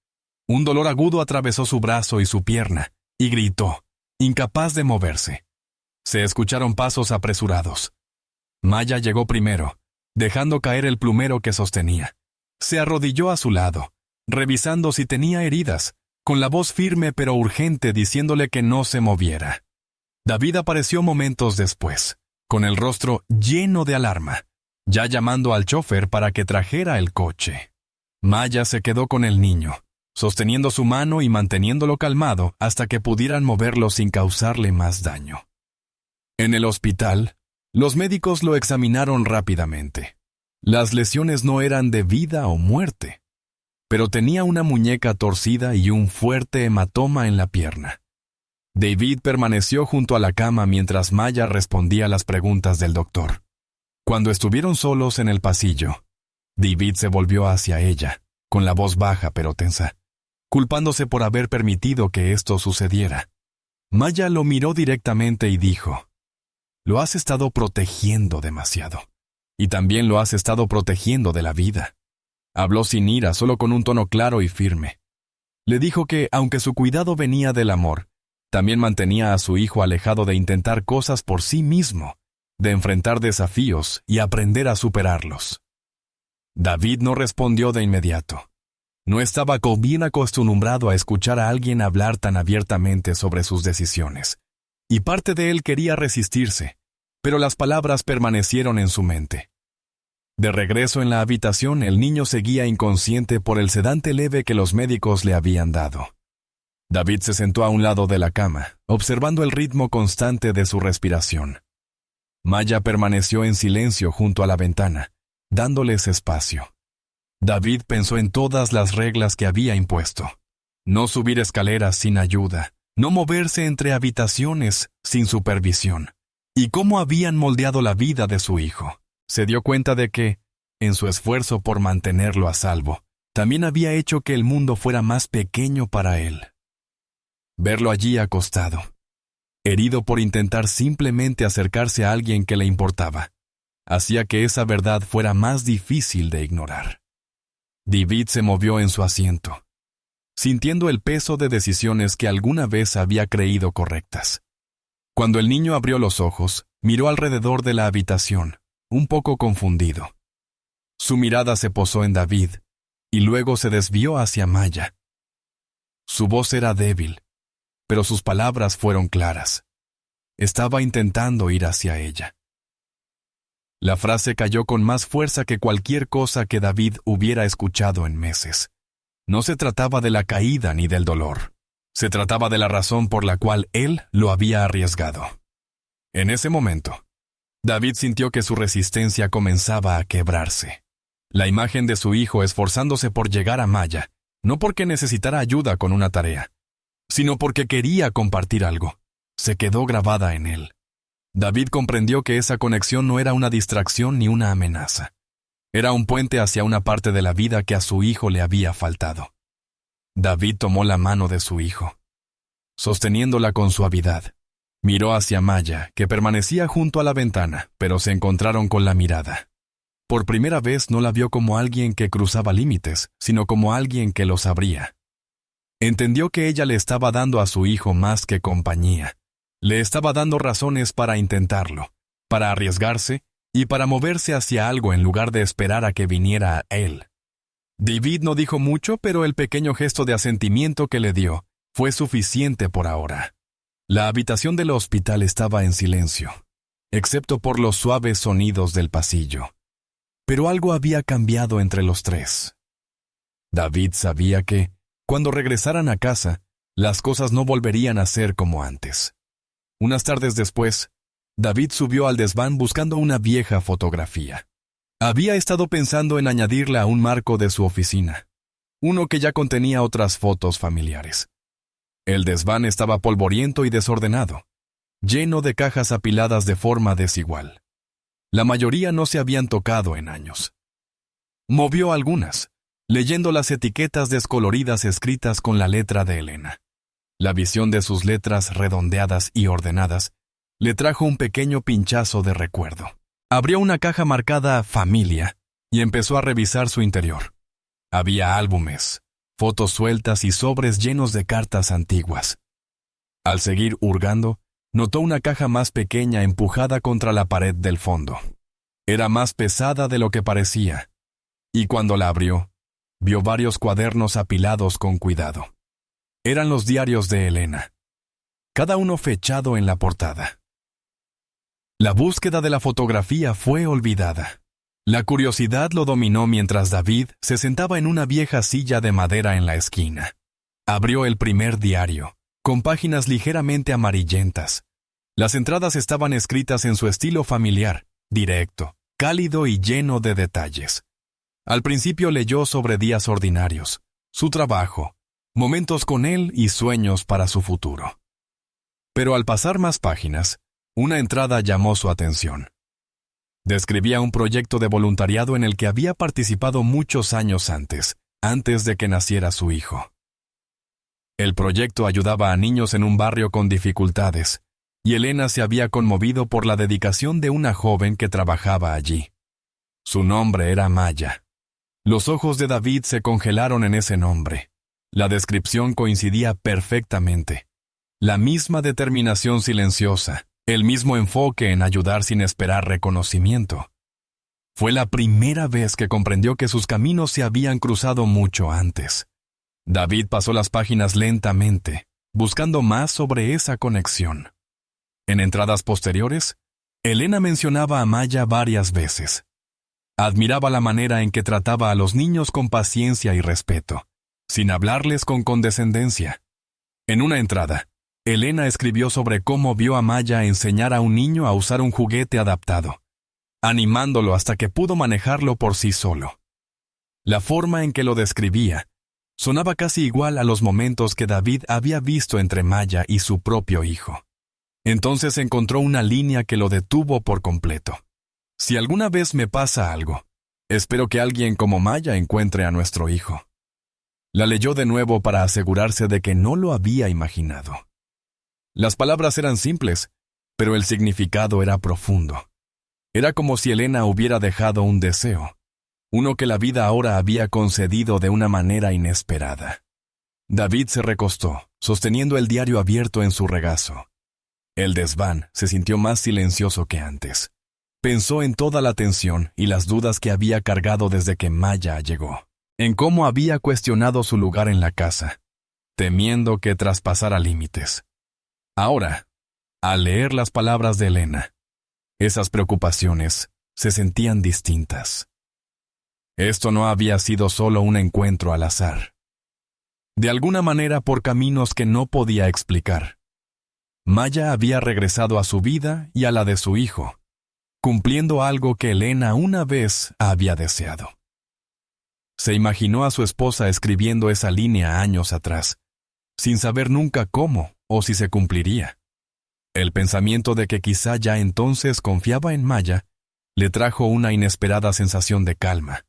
Un dolor agudo atravesó su brazo y su pierna, y gritó, incapaz de moverse. Se escucharon pasos apresurados. Maya llegó primero, dejando caer el plumero que sostenía. Se arrodilló a su lado, revisando si tenía heridas, con la voz firme pero urgente diciéndole que no se moviera. David apareció momentos después, con el rostro lleno de alarma, ya llamando al chofer para que trajera el coche. Maya se quedó con el niño, sosteniendo su mano y manteniéndolo calmado hasta que pudieran moverlo sin causarle más daño. En el hospital, los médicos lo examinaron rápidamente. Las lesiones no eran de vida o muerte, pero tenía una muñeca torcida y un fuerte hematoma en la pierna. David permaneció junto a la cama mientras Maya respondía a las preguntas del doctor. Cuando estuvieron solos en el pasillo, David se volvió hacia ella, con la voz baja pero tensa, culpándose por haber permitido que esto sucediera. Maya lo miró directamente y dijo, «Lo has estado protegiendo demasiado, y también lo has estado protegiendo de la vida». Habló sin ira, solo con un tono claro y firme. Le dijo que, aunque su cuidado venía del amor, también mantenía a su hijo alejado de intentar cosas por sí mismo, de enfrentar desafíos y aprender a superarlos. David no respondió de inmediato. No estaba bien acostumbrado a escuchar a alguien hablar tan abiertamente sobre sus decisiones, y parte de él quería resistirse, pero las palabras permanecieron en su mente. De regreso en la habitación, el niño seguía inconsciente por el sedante leve que los médicos le habían dado. David se sentó a un lado de la cama, observando el ritmo constante de su respiración. Maya permaneció en silencio junto a la ventana, dándoles espacio. David pensó en todas las reglas que había impuesto. No subir escaleras sin ayuda, no moverse entre habitaciones sin supervisión, y cómo habían moldeado la vida de su hijo. Se dio cuenta de que, en su esfuerzo por mantenerlo a salvo, también había hecho que el mundo fuera más pequeño para él. Verlo allí acostado, herido por intentar simplemente acercarse a alguien que le importaba, hacía que esa verdad fuera más difícil de ignorar. David se movió en su asiento, sintiendo el peso de decisiones que alguna vez había creído correctas. Cuando el niño abrió los ojos, miró alrededor de la habitación, un poco confundido. Su mirada se posó en David, y luego se desvió hacia Maya. Su voz era débil, pero sus palabras fueron claras. Estaba intentando ir hacia ella. La frase cayó con más fuerza que cualquier cosa que David hubiera escuchado en meses. No se trataba de la caída ni del dolor. Se trataba de la razón por la cual él lo había arriesgado. En ese momento, David sintió que su resistencia comenzaba a quebrarse. La imagen de su hijo esforzándose por llegar a Maya, no porque necesitara ayuda con una tarea, sino porque quería compartir algo, se quedó grabada en él. David comprendió que esa conexión no era una distracción ni una amenaza. Era un puente hacia una parte de la vida que a su hijo le había faltado. David tomó la mano de su hijo. Sosteniéndola con suavidad, miró hacia Maya, que permanecía junto a la ventana, pero se encontraron con la mirada. Por primera vez no la vio como alguien que cruzaba límites, sino como alguien que los abría. Entendió que ella le estaba dando a su hijo más que compañía. Le estaba dando razones para intentarlo, para arriesgarse y para moverse hacia algo en lugar de esperar a que viniera a él. David no dijo mucho, pero el pequeño gesto de asentimiento que le dio fue suficiente por ahora. La habitación del hospital estaba en silencio, excepto por los suaves sonidos del pasillo. Pero algo había cambiado entre los tres. David sabía que, cuando regresaran a casa, las cosas no volverían a ser como antes. Unas tardes después, David subió al desván buscando una vieja fotografía. Había estado pensando en añadirla a un marco de su oficina, uno que ya contenía otras fotos familiares. El desván estaba polvoriento y desordenado, lleno de cajas apiladas de forma desigual. La mayoría no se habían tocado en años. Movió algunas, leyendo las etiquetas descoloridas escritas con la letra de Elena. La visión de sus letras redondeadas y ordenadas le trajo un pequeño pinchazo de recuerdo. Abrió una caja marcada Familia y empezó a revisar su interior. Había álbumes, fotos sueltas y sobres llenos de cartas antiguas. Al seguir hurgando, notó una caja más pequeña empujada contra la pared del fondo. Era más pesada de lo que parecía, y cuando la abrió, vio varios cuadernos apilados con cuidado. Eran los diarios de Elena, cada uno fechado en la portada. La búsqueda de la fotografía fue olvidada. La curiosidad lo dominó mientras David se sentaba en una vieja silla de madera en la esquina. Abrió el primer diario, con páginas ligeramente amarillentas. Las entradas estaban escritas en su estilo familiar, directo, cálido y lleno de detalles. Al principio leyó sobre días ordinarios, su trabajo, momentos con él y sueños para su futuro. Pero al pasar más páginas, una entrada llamó su atención. Describía un proyecto de voluntariado en el que había participado muchos años antes de que naciera su hijo. El proyecto ayudaba a niños en un barrio con dificultades, y Elena se había conmovido por la dedicación de una joven que trabajaba allí. Su nombre era Maya. Los ojos de David se congelaron en ese nombre. La descripción coincidía perfectamente. La misma determinación silenciosa, el mismo enfoque en ayudar sin esperar reconocimiento. Fue la primera vez que comprendió que sus caminos se habían cruzado mucho antes. David pasó las páginas lentamente, buscando más sobre esa conexión. En entradas posteriores, Elena mencionaba a Maya varias veces. Admiraba la manera en que trataba a los niños con paciencia y respeto, sin hablarles con condescendencia. En una entrada, Elena escribió sobre cómo vio a Maya enseñar a un niño a usar un juguete adaptado, animándolo hasta que pudo manejarlo por sí solo. La forma en que lo describía sonaba casi igual a los momentos que David había visto entre Maya y su propio hijo. Entonces encontró una línea que lo detuvo por completo. Si alguna vez me pasa algo, espero que alguien como Maya encuentre a nuestro hijo. La leyó de nuevo para asegurarse de que no lo había imaginado. Las palabras eran simples, pero el significado era profundo. Era como si Elena hubiera dejado un deseo, uno que la vida ahora había concedido de una manera inesperada. David se recostó, sosteniendo el diario abierto en su regazo. El desván se sintió más silencioso que antes. Pensó en toda la tensión y las dudas que había cargado desde que Maya llegó, en cómo había cuestionado su lugar en la casa, temiendo que traspasara límites. Ahora, al leer las palabras de Elena, esas preocupaciones se sentían distintas. Esto no había sido solo un encuentro al azar. De alguna manera, por caminos que no podía explicar, Maya había regresado a su vida y a la de su hijo, cumpliendo algo que Elena una vez había deseado. Se imaginó a su esposa escribiendo esa línea años atrás, sin saber nunca cómo o si se cumpliría. El pensamiento de que quizá ya entonces confiaba en Maya le trajo una inesperada sensación de calma.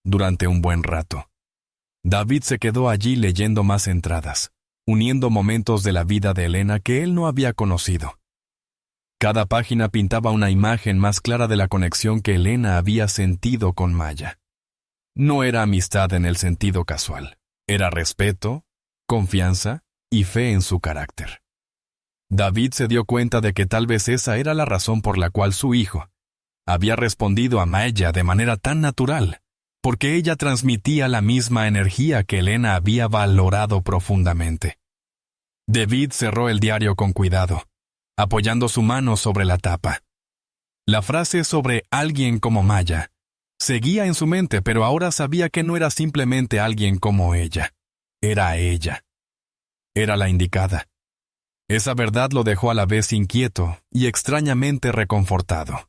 Durante un buen rato, David se quedó allí leyendo más entradas, uniendo momentos de la vida de Elena que él no había conocido. Cada página pintaba una imagen más clara de la conexión que Elena había sentido con Maya. No era amistad en el sentido casual, era respeto, confianza y fe en su carácter. David se dio cuenta de que tal vez esa era la razón por la cual su hijo había respondido a Maya de manera tan natural, porque ella transmitía la misma energía que Elena había valorado profundamente. David cerró el diario con cuidado, apoyando su mano sobre la tapa. La frase sobre alguien como Maya seguía en su mente, pero ahora sabía que no era simplemente alguien como ella. Era ella. Era la indicada. Esa verdad lo dejó a la vez inquieto y extrañamente reconfortado.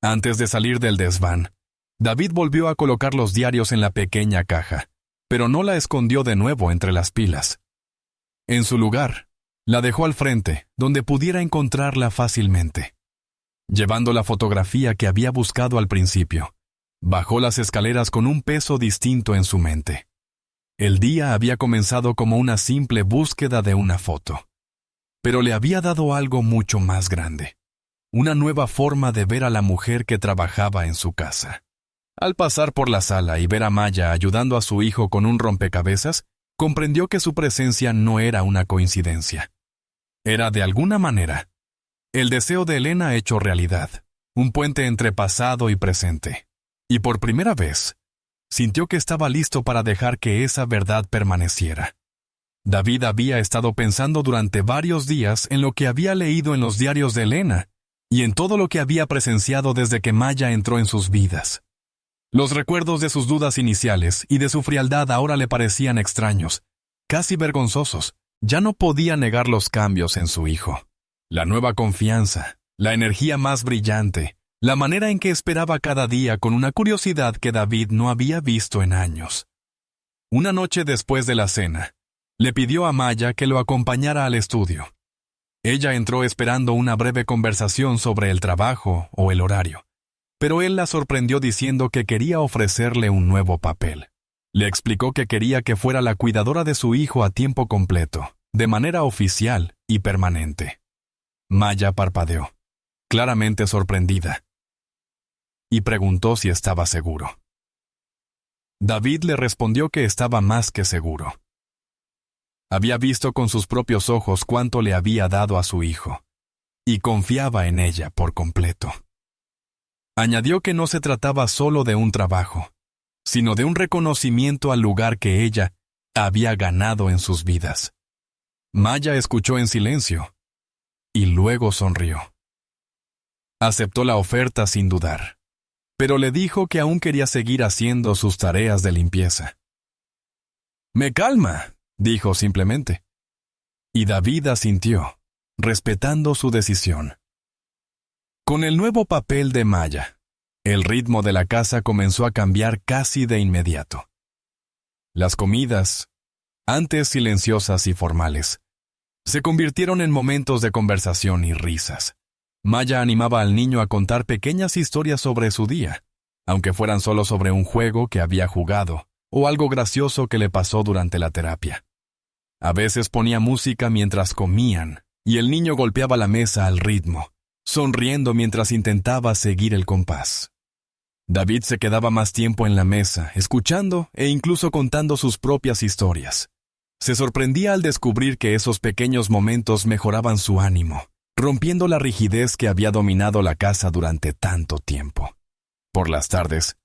Antes de salir del desván, David volvió a colocar los diarios en la pequeña caja, pero no la escondió de nuevo entre las pilas. En su lugar, la dejó al frente, donde pudiera encontrarla fácilmente. Llevando la fotografía que había buscado al principio, bajó las escaleras con un peso distinto en su mente. El día había comenzado como una simple búsqueda de una foto, pero le había dado algo mucho más grande, una nueva forma de ver a la mujer que trabajaba en su casa. Al pasar por la sala y ver a Maya ayudando a su hijo con un rompecabezas, comprendió que su presencia no era una coincidencia. Era, de alguna manera, el deseo de Elena hecho realidad, un puente entre pasado y presente. Y por primera vez, sintió que estaba listo para dejar que esa verdad permaneciera. David había estado pensando durante varios días en lo que había leído en los diarios de Elena y en todo lo que había presenciado desde que Maya entró en sus vidas. Los recuerdos de sus dudas iniciales y de su frialdad ahora le parecían extraños, casi vergonzosos. Ya no podía negar los cambios en su hijo. La nueva confianza, la energía más brillante, la manera en que esperaba cada día con una curiosidad que David no había visto en años. Una noche después de la cena, le pidió a Maya que lo acompañara al estudio. Ella entró esperando una breve conversación sobre el trabajo o el horario, pero él la sorprendió diciendo que quería ofrecerle un nuevo papel. Le explicó que quería que fuera la cuidadora de su hijo a tiempo completo, de manera oficial y permanente. Maya parpadeó, claramente sorprendida, y preguntó si estaba seguro. David le respondió que estaba más que seguro. Había visto con sus propios ojos cuánto le había dado a su hijo, y confiaba en ella por completo. Añadió que no se trataba solo de un trabajo, sino de un reconocimiento al lugar que ella había ganado en sus vidas. Maya escuchó en silencio, y luego sonrió. Aceptó la oferta sin dudar, pero le dijo que aún quería seguir haciendo sus tareas de limpieza. «Me calma», dijo simplemente. Y David asintió, respetando su decisión. Con el nuevo papel de Maya, el ritmo de la casa comenzó a cambiar casi de inmediato. Las comidas, antes silenciosas y formales, se convirtieron en momentos de conversación y risas. Maya animaba al niño a contar pequeñas historias sobre su día, aunque fueran solo sobre un juego que había jugado o algo gracioso que le pasó durante la terapia. A veces ponía música mientras comían, y el niño golpeaba la mesa al ritmo, sonriendo mientras intentaba seguir el compás. David se quedaba más tiempo en la mesa, escuchando e incluso contando sus propias historias. Se sorprendía al descubrir que esos pequeños momentos mejoraban su ánimo, rompiendo la rigidez que había dominado la casa durante tanto tiempo. Por las tardes,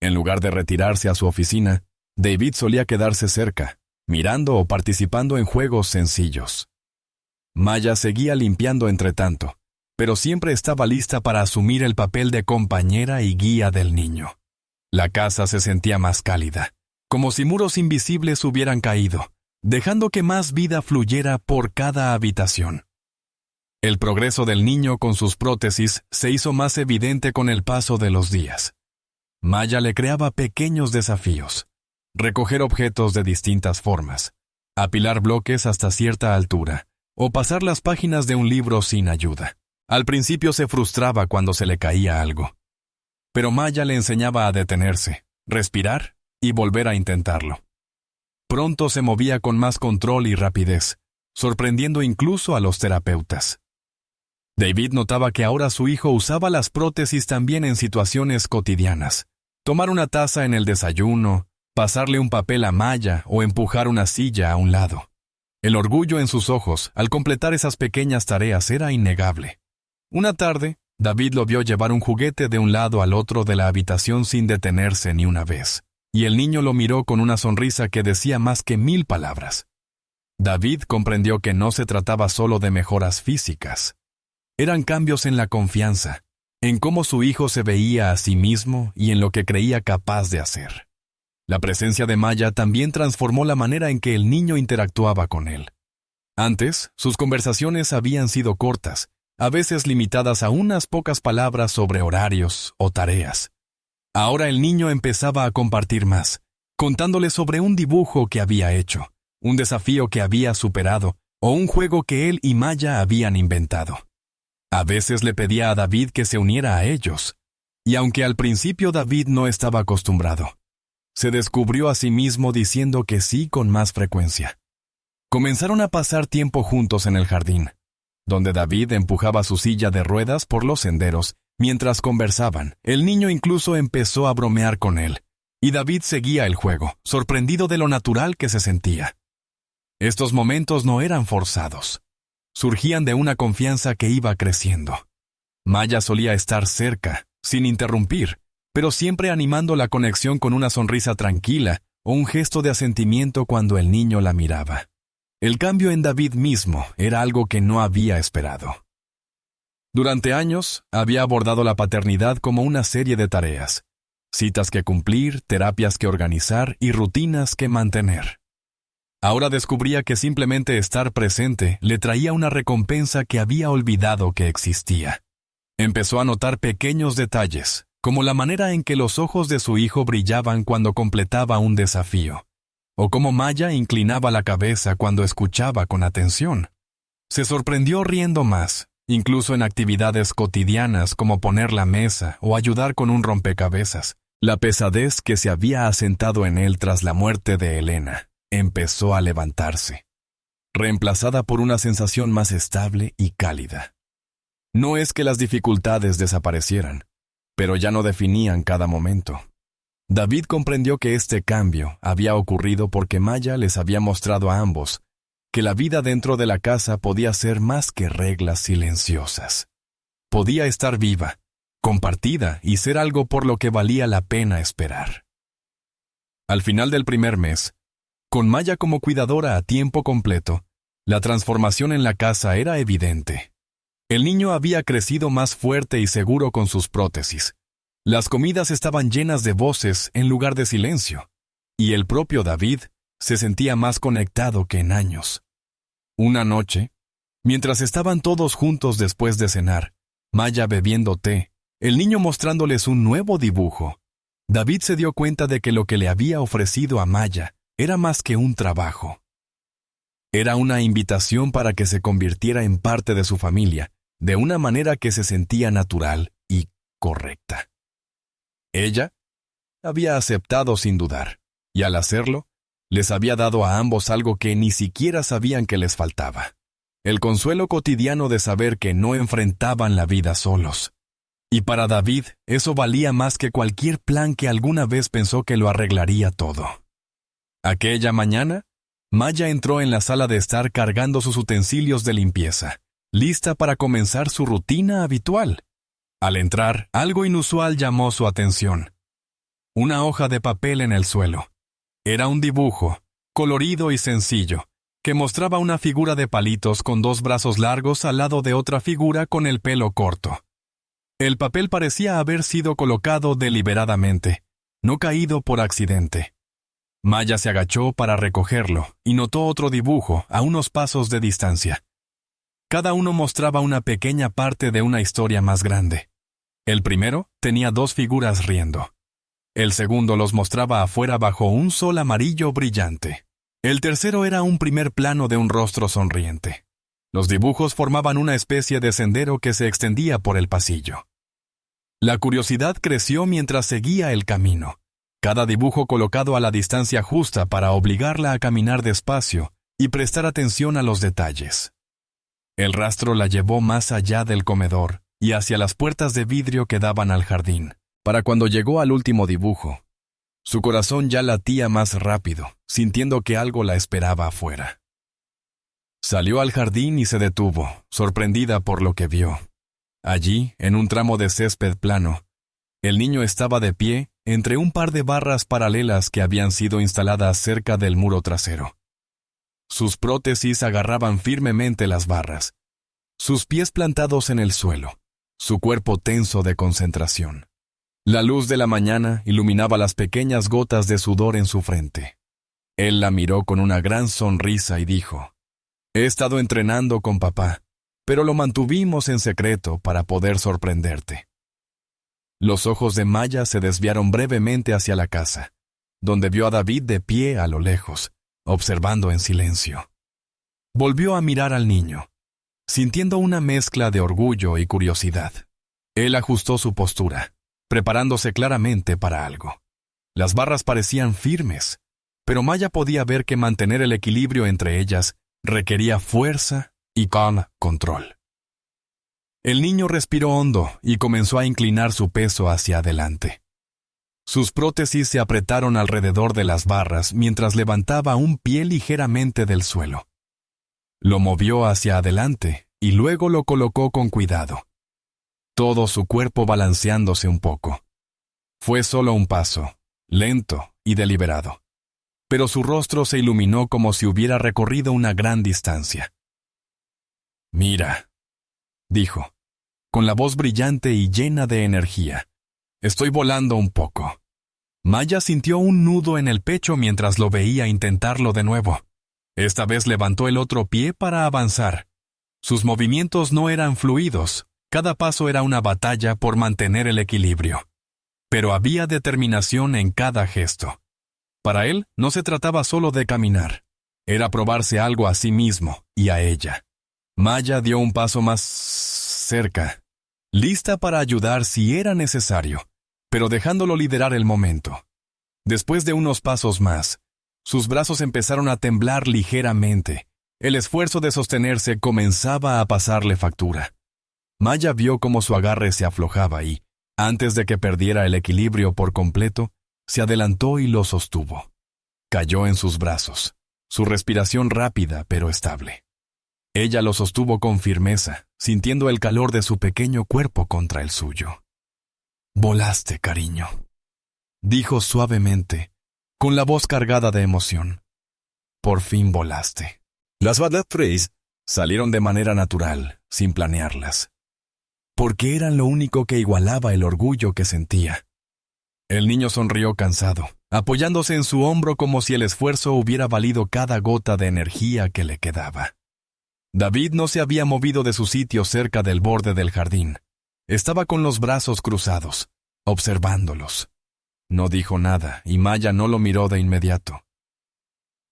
en lugar de retirarse a su oficina, David solía quedarse cerca, mirando o participando en juegos sencillos. Maya seguía limpiando entre tanto, pero siempre estaba lista para asumir el papel de compañera y guía del niño. La casa se sentía más cálida, como si muros invisibles hubieran caído, dejando que más vida fluyera por cada habitación. El progreso del niño con sus prótesis se hizo más evidente con el paso de los días. Maya le creaba pequeños desafíos: recoger objetos de distintas formas, apilar bloques hasta cierta altura, o pasar las páginas de un libro sin ayuda. Al principio se frustraba cuando se le caía algo, pero Maya le enseñaba a detenerse, respirar y volver a intentarlo. Pronto se movía con más control y rapidez, sorprendiendo incluso a los terapeutas. David notaba que ahora su hijo usaba las prótesis también en situaciones cotidianas: tomar una taza en el desayuno, pasarle un papel a Maya o empujar una silla a un lado. El orgullo en sus ojos al completar esas pequeñas tareas era innegable. Una tarde, David lo vio llevar un juguete de un lado al otro de la habitación sin detenerse ni una vez, y el niño lo miró con una sonrisa que decía más que 1000 palabras. David comprendió que no se trataba solo de mejoras físicas. Eran cambios en la confianza, en cómo su hijo se veía a sí mismo y en lo que creía capaz de hacer. La presencia de Maya también transformó la manera en que el niño interactuaba con él. Antes, sus conversaciones habían sido cortas, a veces limitadas a unas pocas palabras sobre horarios o tareas. Ahora el niño empezaba a compartir más, contándole sobre un dibujo que había hecho, un desafío que había superado o un juego que él y Maya habían inventado. A veces le pedía a David que se uniera a ellos, y aunque al principio David no estaba acostumbrado, se descubrió a sí mismo diciendo que sí con más frecuencia. Comenzaron a pasar tiempo juntos en el jardín, donde David empujaba su silla de ruedas por los senderos. Mientras conversaban, el niño incluso empezó a bromear con él, y David seguía el juego, sorprendido de lo natural que se sentía. Estos momentos no eran forzados. Surgían de una confianza que iba creciendo. Maya solía estar cerca, sin interrumpir, pero siempre animando la conexión con una sonrisa tranquila o un gesto de asentimiento cuando el niño la miraba. El cambio en David mismo era algo que no había esperado. Durante años, había abordado la paternidad como una serie de tareas: citas que cumplir, terapias que organizar y rutinas que mantener. Ahora descubría que simplemente estar presente le traía una recompensa que había olvidado que existía. Empezó a notar pequeños detalles, como la manera en que los ojos de su hijo brillaban cuando completaba un desafío, o cómo Maya inclinaba la cabeza cuando escuchaba con atención. Se sorprendió riendo más, incluso en actividades cotidianas como poner la mesa o ayudar con un rompecabezas. La pesadez que se había asentado en él tras la muerte de Elena empezó a levantarse, reemplazada por una sensación más estable y cálida. No es que las dificultades desaparecieran, pero ya no definían cada momento. David comprendió que este cambio había ocurrido porque Maya les había mostrado a ambos que la vida dentro de la casa podía ser más que reglas silenciosas. Podía estar viva, compartida y ser algo por lo que valía la pena esperar. Al final del primer mes, con Maya como cuidadora a tiempo completo, la transformación en la casa era evidente. El niño había crecido más fuerte y seguro con sus prótesis. Las comidas estaban llenas de voces en lugar de silencio, y el propio David se sentía más conectado que en años. Una noche, mientras estaban todos juntos después de cenar, Maya bebiendo té, el niño mostrándoles un nuevo dibujo, David se dio cuenta de que lo que le había ofrecido a Maya era más que un trabajo. Era una invitación para que se convirtiera en parte de su familia, de una manera que se sentía natural y correcta. Ella había aceptado sin dudar, y al hacerlo, les había dado a ambos algo que ni siquiera sabían que les faltaba: el consuelo cotidiano de saber que no enfrentaban la vida solos. Y para David, eso valía más que cualquier plan que alguna vez pensó que lo arreglaría todo. Aquella mañana, Maya entró en la sala de estar cargando sus utensilios de limpieza, lista para comenzar su rutina habitual. Al entrar, algo inusual llamó su atención. Una hoja de papel en el suelo. Era un dibujo, colorido y sencillo, que mostraba una figura de palitos con dos brazos largos al lado de otra figura con el pelo corto. El papel parecía haber sido colocado deliberadamente, no caído por accidente. Maya se agachó para recogerlo y notó otro dibujo a unos pasos de distancia. Cada uno mostraba una pequeña parte de una historia más grande. El primero tenía dos figuras riendo. El segundo los mostraba afuera bajo un sol amarillo brillante. El tercero era un primer plano de un rostro sonriente. Los dibujos formaban una especie de sendero que se extendía por el pasillo. La curiosidad creció mientras seguía el camino. Cada dibujo colocado a la distancia justa para obligarla a caminar despacio y prestar atención a los detalles. El rastro la llevó más allá del comedor y hacia las puertas de vidrio que daban al jardín. Para cuando llegó al último dibujo, su corazón ya latía más rápido, sintiendo que algo la esperaba afuera. Salió al jardín y se detuvo, sorprendida por lo que vio. Allí, en un tramo de césped plano, el niño estaba de pie entre un par de barras paralelas que habían sido instaladas cerca del muro trasero. Sus prótesis agarraban firmemente las barras, sus pies plantados en el suelo, su cuerpo tenso de concentración. La luz de la mañana iluminaba las pequeñas gotas de sudor en su frente. Él la miró con una gran sonrisa y dijo: «He estado entrenando con papá, pero lo mantuvimos en secreto para poder sorprenderte». Los ojos de Maya se desviaron brevemente hacia la casa, donde vio a David de pie a lo lejos, observando en silencio. Volvió a mirar al niño, sintiendo una mezcla de orgullo y curiosidad. Él ajustó su postura, preparándose claramente para algo. Las barras parecían firmes, pero Maya podía ver que mantener el equilibrio entre ellas requería fuerza y control. El niño respiró hondo y comenzó a inclinar su peso hacia adelante. Sus prótesis se apretaron alrededor de las barras mientras levantaba un pie ligeramente del suelo. Lo movió hacia adelante y luego lo colocó con cuidado, todo su cuerpo balanceándose un poco. Fue solo un paso, lento y deliberado, pero su rostro se iluminó como si hubiera recorrido una gran distancia. «Mira», dijo, con la voz brillante y llena de energía. «Estoy volando un poco». Maya sintió un nudo en el pecho mientras lo veía intentarlo de nuevo. Esta vez levantó el otro pie para avanzar. Sus movimientos no eran fluidos. Cada paso era una batalla por mantener el equilibrio. Pero había determinación en cada gesto. Para él no se trataba solo de caminar. Era probarse algo a sí mismo y a ella. Maya dio un paso más cerca, lista para ayudar si era necesario, pero dejándolo liderar el momento. Después de unos pasos más, sus brazos empezaron a temblar ligeramente. El esfuerzo de sostenerse comenzaba a pasarle factura. Maya vio cómo su agarre se aflojaba y, antes de que perdiera el equilibrio por completo, se adelantó y lo sostuvo. Cayó en sus brazos, su respiración rápida pero estable. Ella lo sostuvo con firmeza, sintiendo el calor de su pequeño cuerpo contra el suyo. «Volaste, cariño», dijo suavemente, con la voz cargada de emoción. «Por fin volaste». Las bad phrase salieron de manera natural, sin planearlas, porque eran lo único que igualaba el orgullo que sentía. El niño sonrió cansado, apoyándose en su hombro como si el esfuerzo hubiera valido cada gota de energía que le quedaba. David no se había movido de su sitio cerca del borde del jardín. Estaba con los brazos cruzados, observándolos. No dijo nada y Maya no lo miró de inmediato.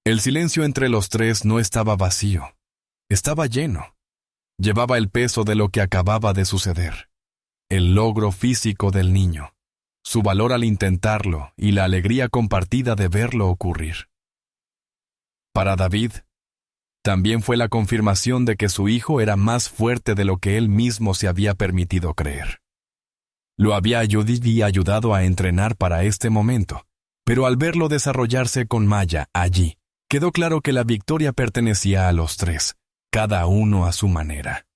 El silencio entre los tres no estaba vacío, estaba lleno. Llevaba el peso de lo que acababa de suceder, el logro físico del niño, su valor al intentarlo y la alegría compartida de verlo ocurrir. Para David, También fue la confirmación de que su hijo era más fuerte de lo que él mismo se había permitido creer. Lo había ayudado a entrenar para este momento, pero al verlo desarrollarse con Maya allí, quedó claro que la victoria pertenecía a los tres, cada uno a su manera.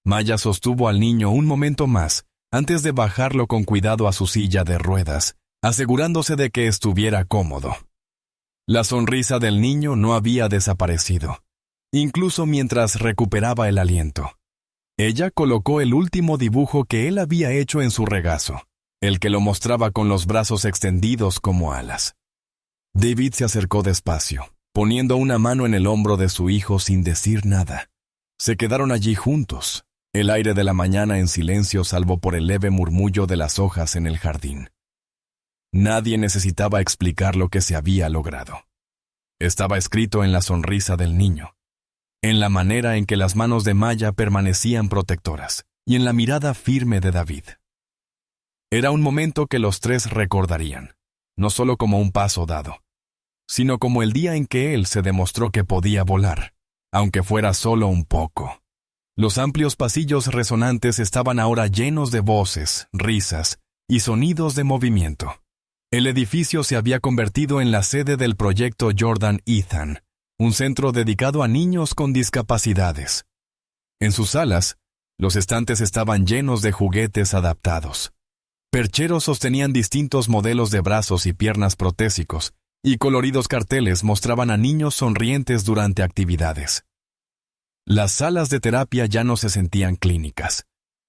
Maya sostuvo al niño un momento más antes de bajarlo con cuidado a su silla de ruedas, asegurándose de que estuviera cómodo. La sonrisa del niño no había desaparecido, incluso mientras recuperaba el aliento. Ella colocó el último dibujo que él había hecho en su regazo, el que lo mostraba con los brazos extendidos como alas. David se acercó despacio, poniendo una mano en el hombro de su hijo sin decir nada. Se quedaron allí juntos, el aire de la mañana en silencio salvo por el leve murmullo de las hojas en el jardín. Nadie necesitaba explicar lo que se había logrado. Estaba escrito en la sonrisa del niño, en la manera en que las manos de Maya permanecían protectoras, y en la mirada firme de David. Era un momento que los tres recordarían, no solo como un paso dado, sino como el día en que él se demostró que podía volar, aunque fuera solo un poco. Los amplios pasillos resonantes estaban ahora llenos de voces, risas y sonidos de movimiento. El edificio se había convertido en la sede del proyecto Jordan Ethan, un centro dedicado a niños con discapacidades. En sus salas, los estantes estaban llenos de juguetes adaptados. Percheros sostenían distintos modelos de brazos y piernas protésicos, y coloridos carteles mostraban a niños sonrientes durante actividades. Las salas de terapia ya no se sentían clínicas.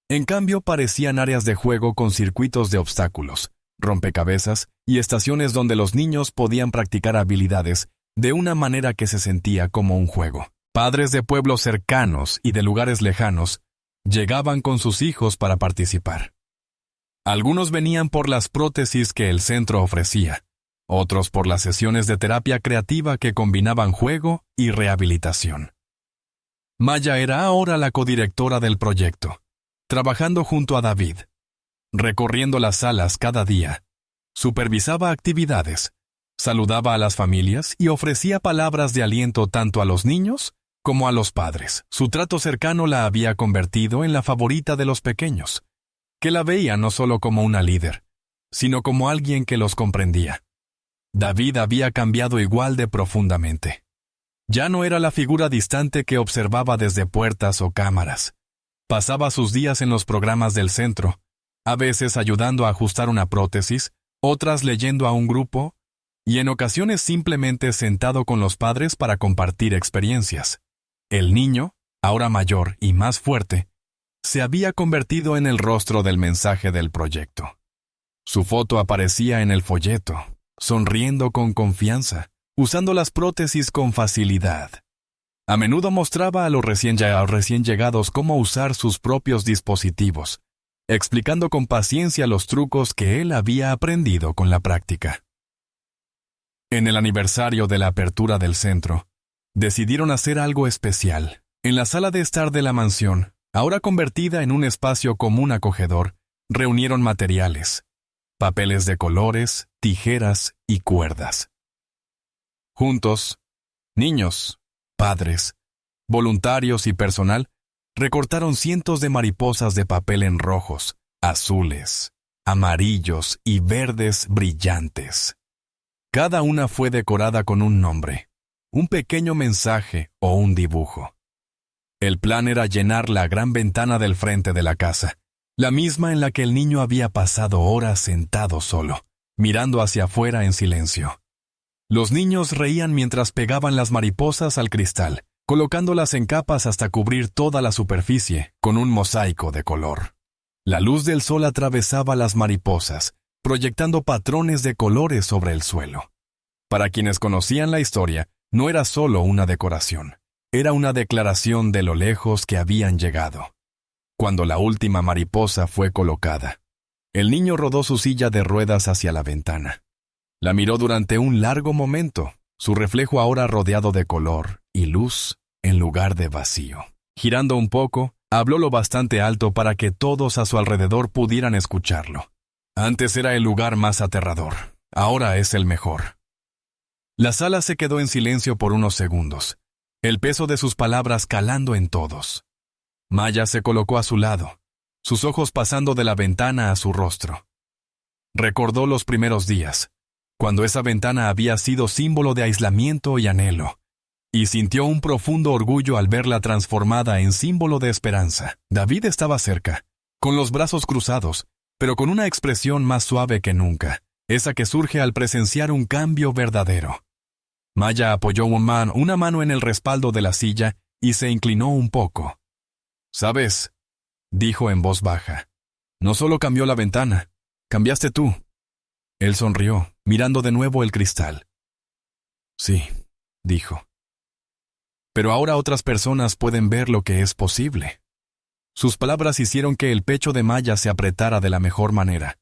En cambio, parecían áreas de juego con circuitos de obstáculos, rompecabezas y estaciones donde los niños podían practicar habilidades de una manera que se sentía como un juego. Padres de pueblos cercanos y de lugares lejanos llegaban con sus hijos para participar. Algunos venían por las prótesis que el centro ofrecía, otros por las sesiones de terapia creativa que combinaban juego y rehabilitación. Maya era ahora la codirectora del proyecto, trabajando junto a David, recorriendo las salas cada día, supervisaba actividades, saludaba a las familias y ofrecía palabras de aliento tanto a los niños como a los padres. Su trato cercano la había convertido en la favorita de los pequeños, que la veía no solo como una líder, sino como alguien que los comprendía. David había cambiado igual de profundamente. Ya no era la figura distante que observaba desde puertas o cámaras. Pasaba sus días en los programas del centro, a veces ayudando a ajustar una prótesis, otras leyendo a un grupo, y en ocasiones simplemente sentado con los padres para compartir experiencias. El niño, ahora mayor y más fuerte, se había convertido en el rostro del mensaje del proyecto. Su foto aparecía en el folleto, sonriendo con confianza, usando las prótesis con facilidad. A menudo mostraba a los recién llegados cómo usar sus propios dispositivos, explicando con paciencia los trucos que él había aprendido con la práctica. En el aniversario de la apertura del centro, decidieron hacer algo especial. En la sala de estar de la mansión, ahora convertida en un espacio común acogedor, reunieron materiales, papeles de colores, tijeras y cuerdas. Juntos, niños, padres, voluntarios y personal recortaron cientos de mariposas de papel en rojos, azules, amarillos y verdes brillantes. Cada una fue decorada con un nombre, un pequeño mensaje o un dibujo. El plan era llenar la gran ventana del frente de la casa, la misma en la que el niño había pasado horas sentado solo, mirando hacia afuera en silencio. Los niños reían mientras pegaban las mariposas al cristal, colocándolas en capas hasta cubrir toda la superficie con un mosaico de color. La luz del sol atravesaba las mariposas, proyectando patrones de colores sobre el suelo. Para quienes conocían la historia, no era solo una decoración, era una declaración de lo lejos que habían llegado. Cuando la última mariposa fue colocada, el niño rodó su silla de ruedas hacia la ventana. La miró durante un largo momento, su reflejo ahora rodeado de color y luz en lugar de vacío. Girando un poco, habló lo bastante alto para que todos a su alrededor pudieran escucharlo. Antes era el lugar más aterrador, ahora es el mejor. La sala se quedó en silencio por unos segundos, el peso de sus palabras calando en todos. Maya se colocó a su lado, sus ojos pasando de la ventana a su rostro. Recordó los primeros días, cuando esa ventana había sido símbolo de aislamiento y anhelo, y sintió un profundo orgullo al verla transformada en símbolo de esperanza. David estaba cerca, con los brazos cruzados, pero con una expresión más suave que nunca, esa que surge al presenciar un cambio verdadero. Maya apoyó una mano en el respaldo de la silla y se inclinó un poco. «¿Sabes?», dijo en voz baja, «no solo cambió la ventana, cambiaste tú». Él sonrió, mirando de nuevo el cristal. «Sí», dijo. «Pero ahora otras personas pueden ver lo que es posible». Sus palabras hicieron que el pecho de Maya se apretara de la mejor manera.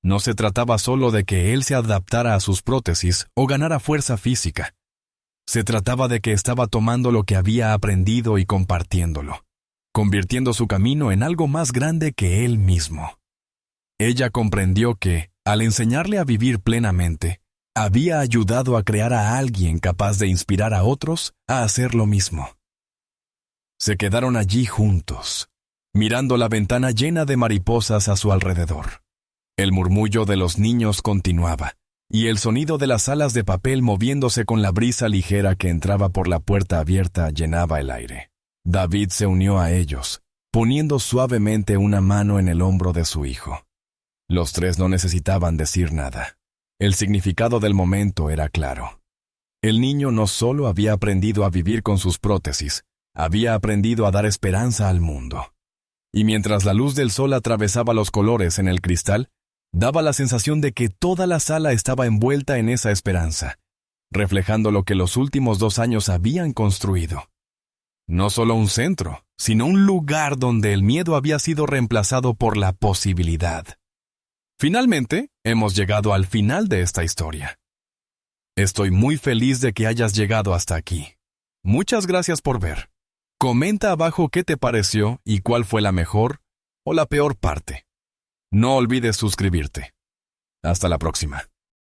No se trataba solo de que él se adaptara a sus prótesis o ganara fuerza física. Se trataba de que estaba tomando lo que había aprendido y compartiéndolo, convirtiendo su camino en algo más grande que él mismo. Ella comprendió que, al enseñarle a vivir plenamente, había ayudado a crear a alguien capaz de inspirar a otros a hacer lo mismo. Se quedaron allí juntos, mirando la ventana llena de mariposas a su alrededor. El murmullo de los niños continuaba, y el sonido de las alas de papel moviéndose con la brisa ligera que entraba por la puerta abierta llenaba el aire. David se unió a ellos, poniendo suavemente una mano en el hombro de su hijo. Los tres no necesitaban decir nada. El significado del momento era claro. El niño no solo había aprendido a vivir con sus prótesis, había aprendido a dar esperanza al mundo. Y mientras la luz del sol atravesaba los colores en el cristal, daba la sensación de que toda la sala estaba envuelta en esa esperanza, reflejando lo que los últimos 2 años habían construido. No solo un centro, sino un lugar donde el miedo había sido reemplazado por la posibilidad. Finalmente, hemos llegado al final de esta historia. Estoy muy feliz de que hayas llegado hasta aquí. Muchas gracias por ver. Comenta abajo qué te pareció y cuál fue la mejor o la peor parte. No olvides suscribirte. Hasta la próxima.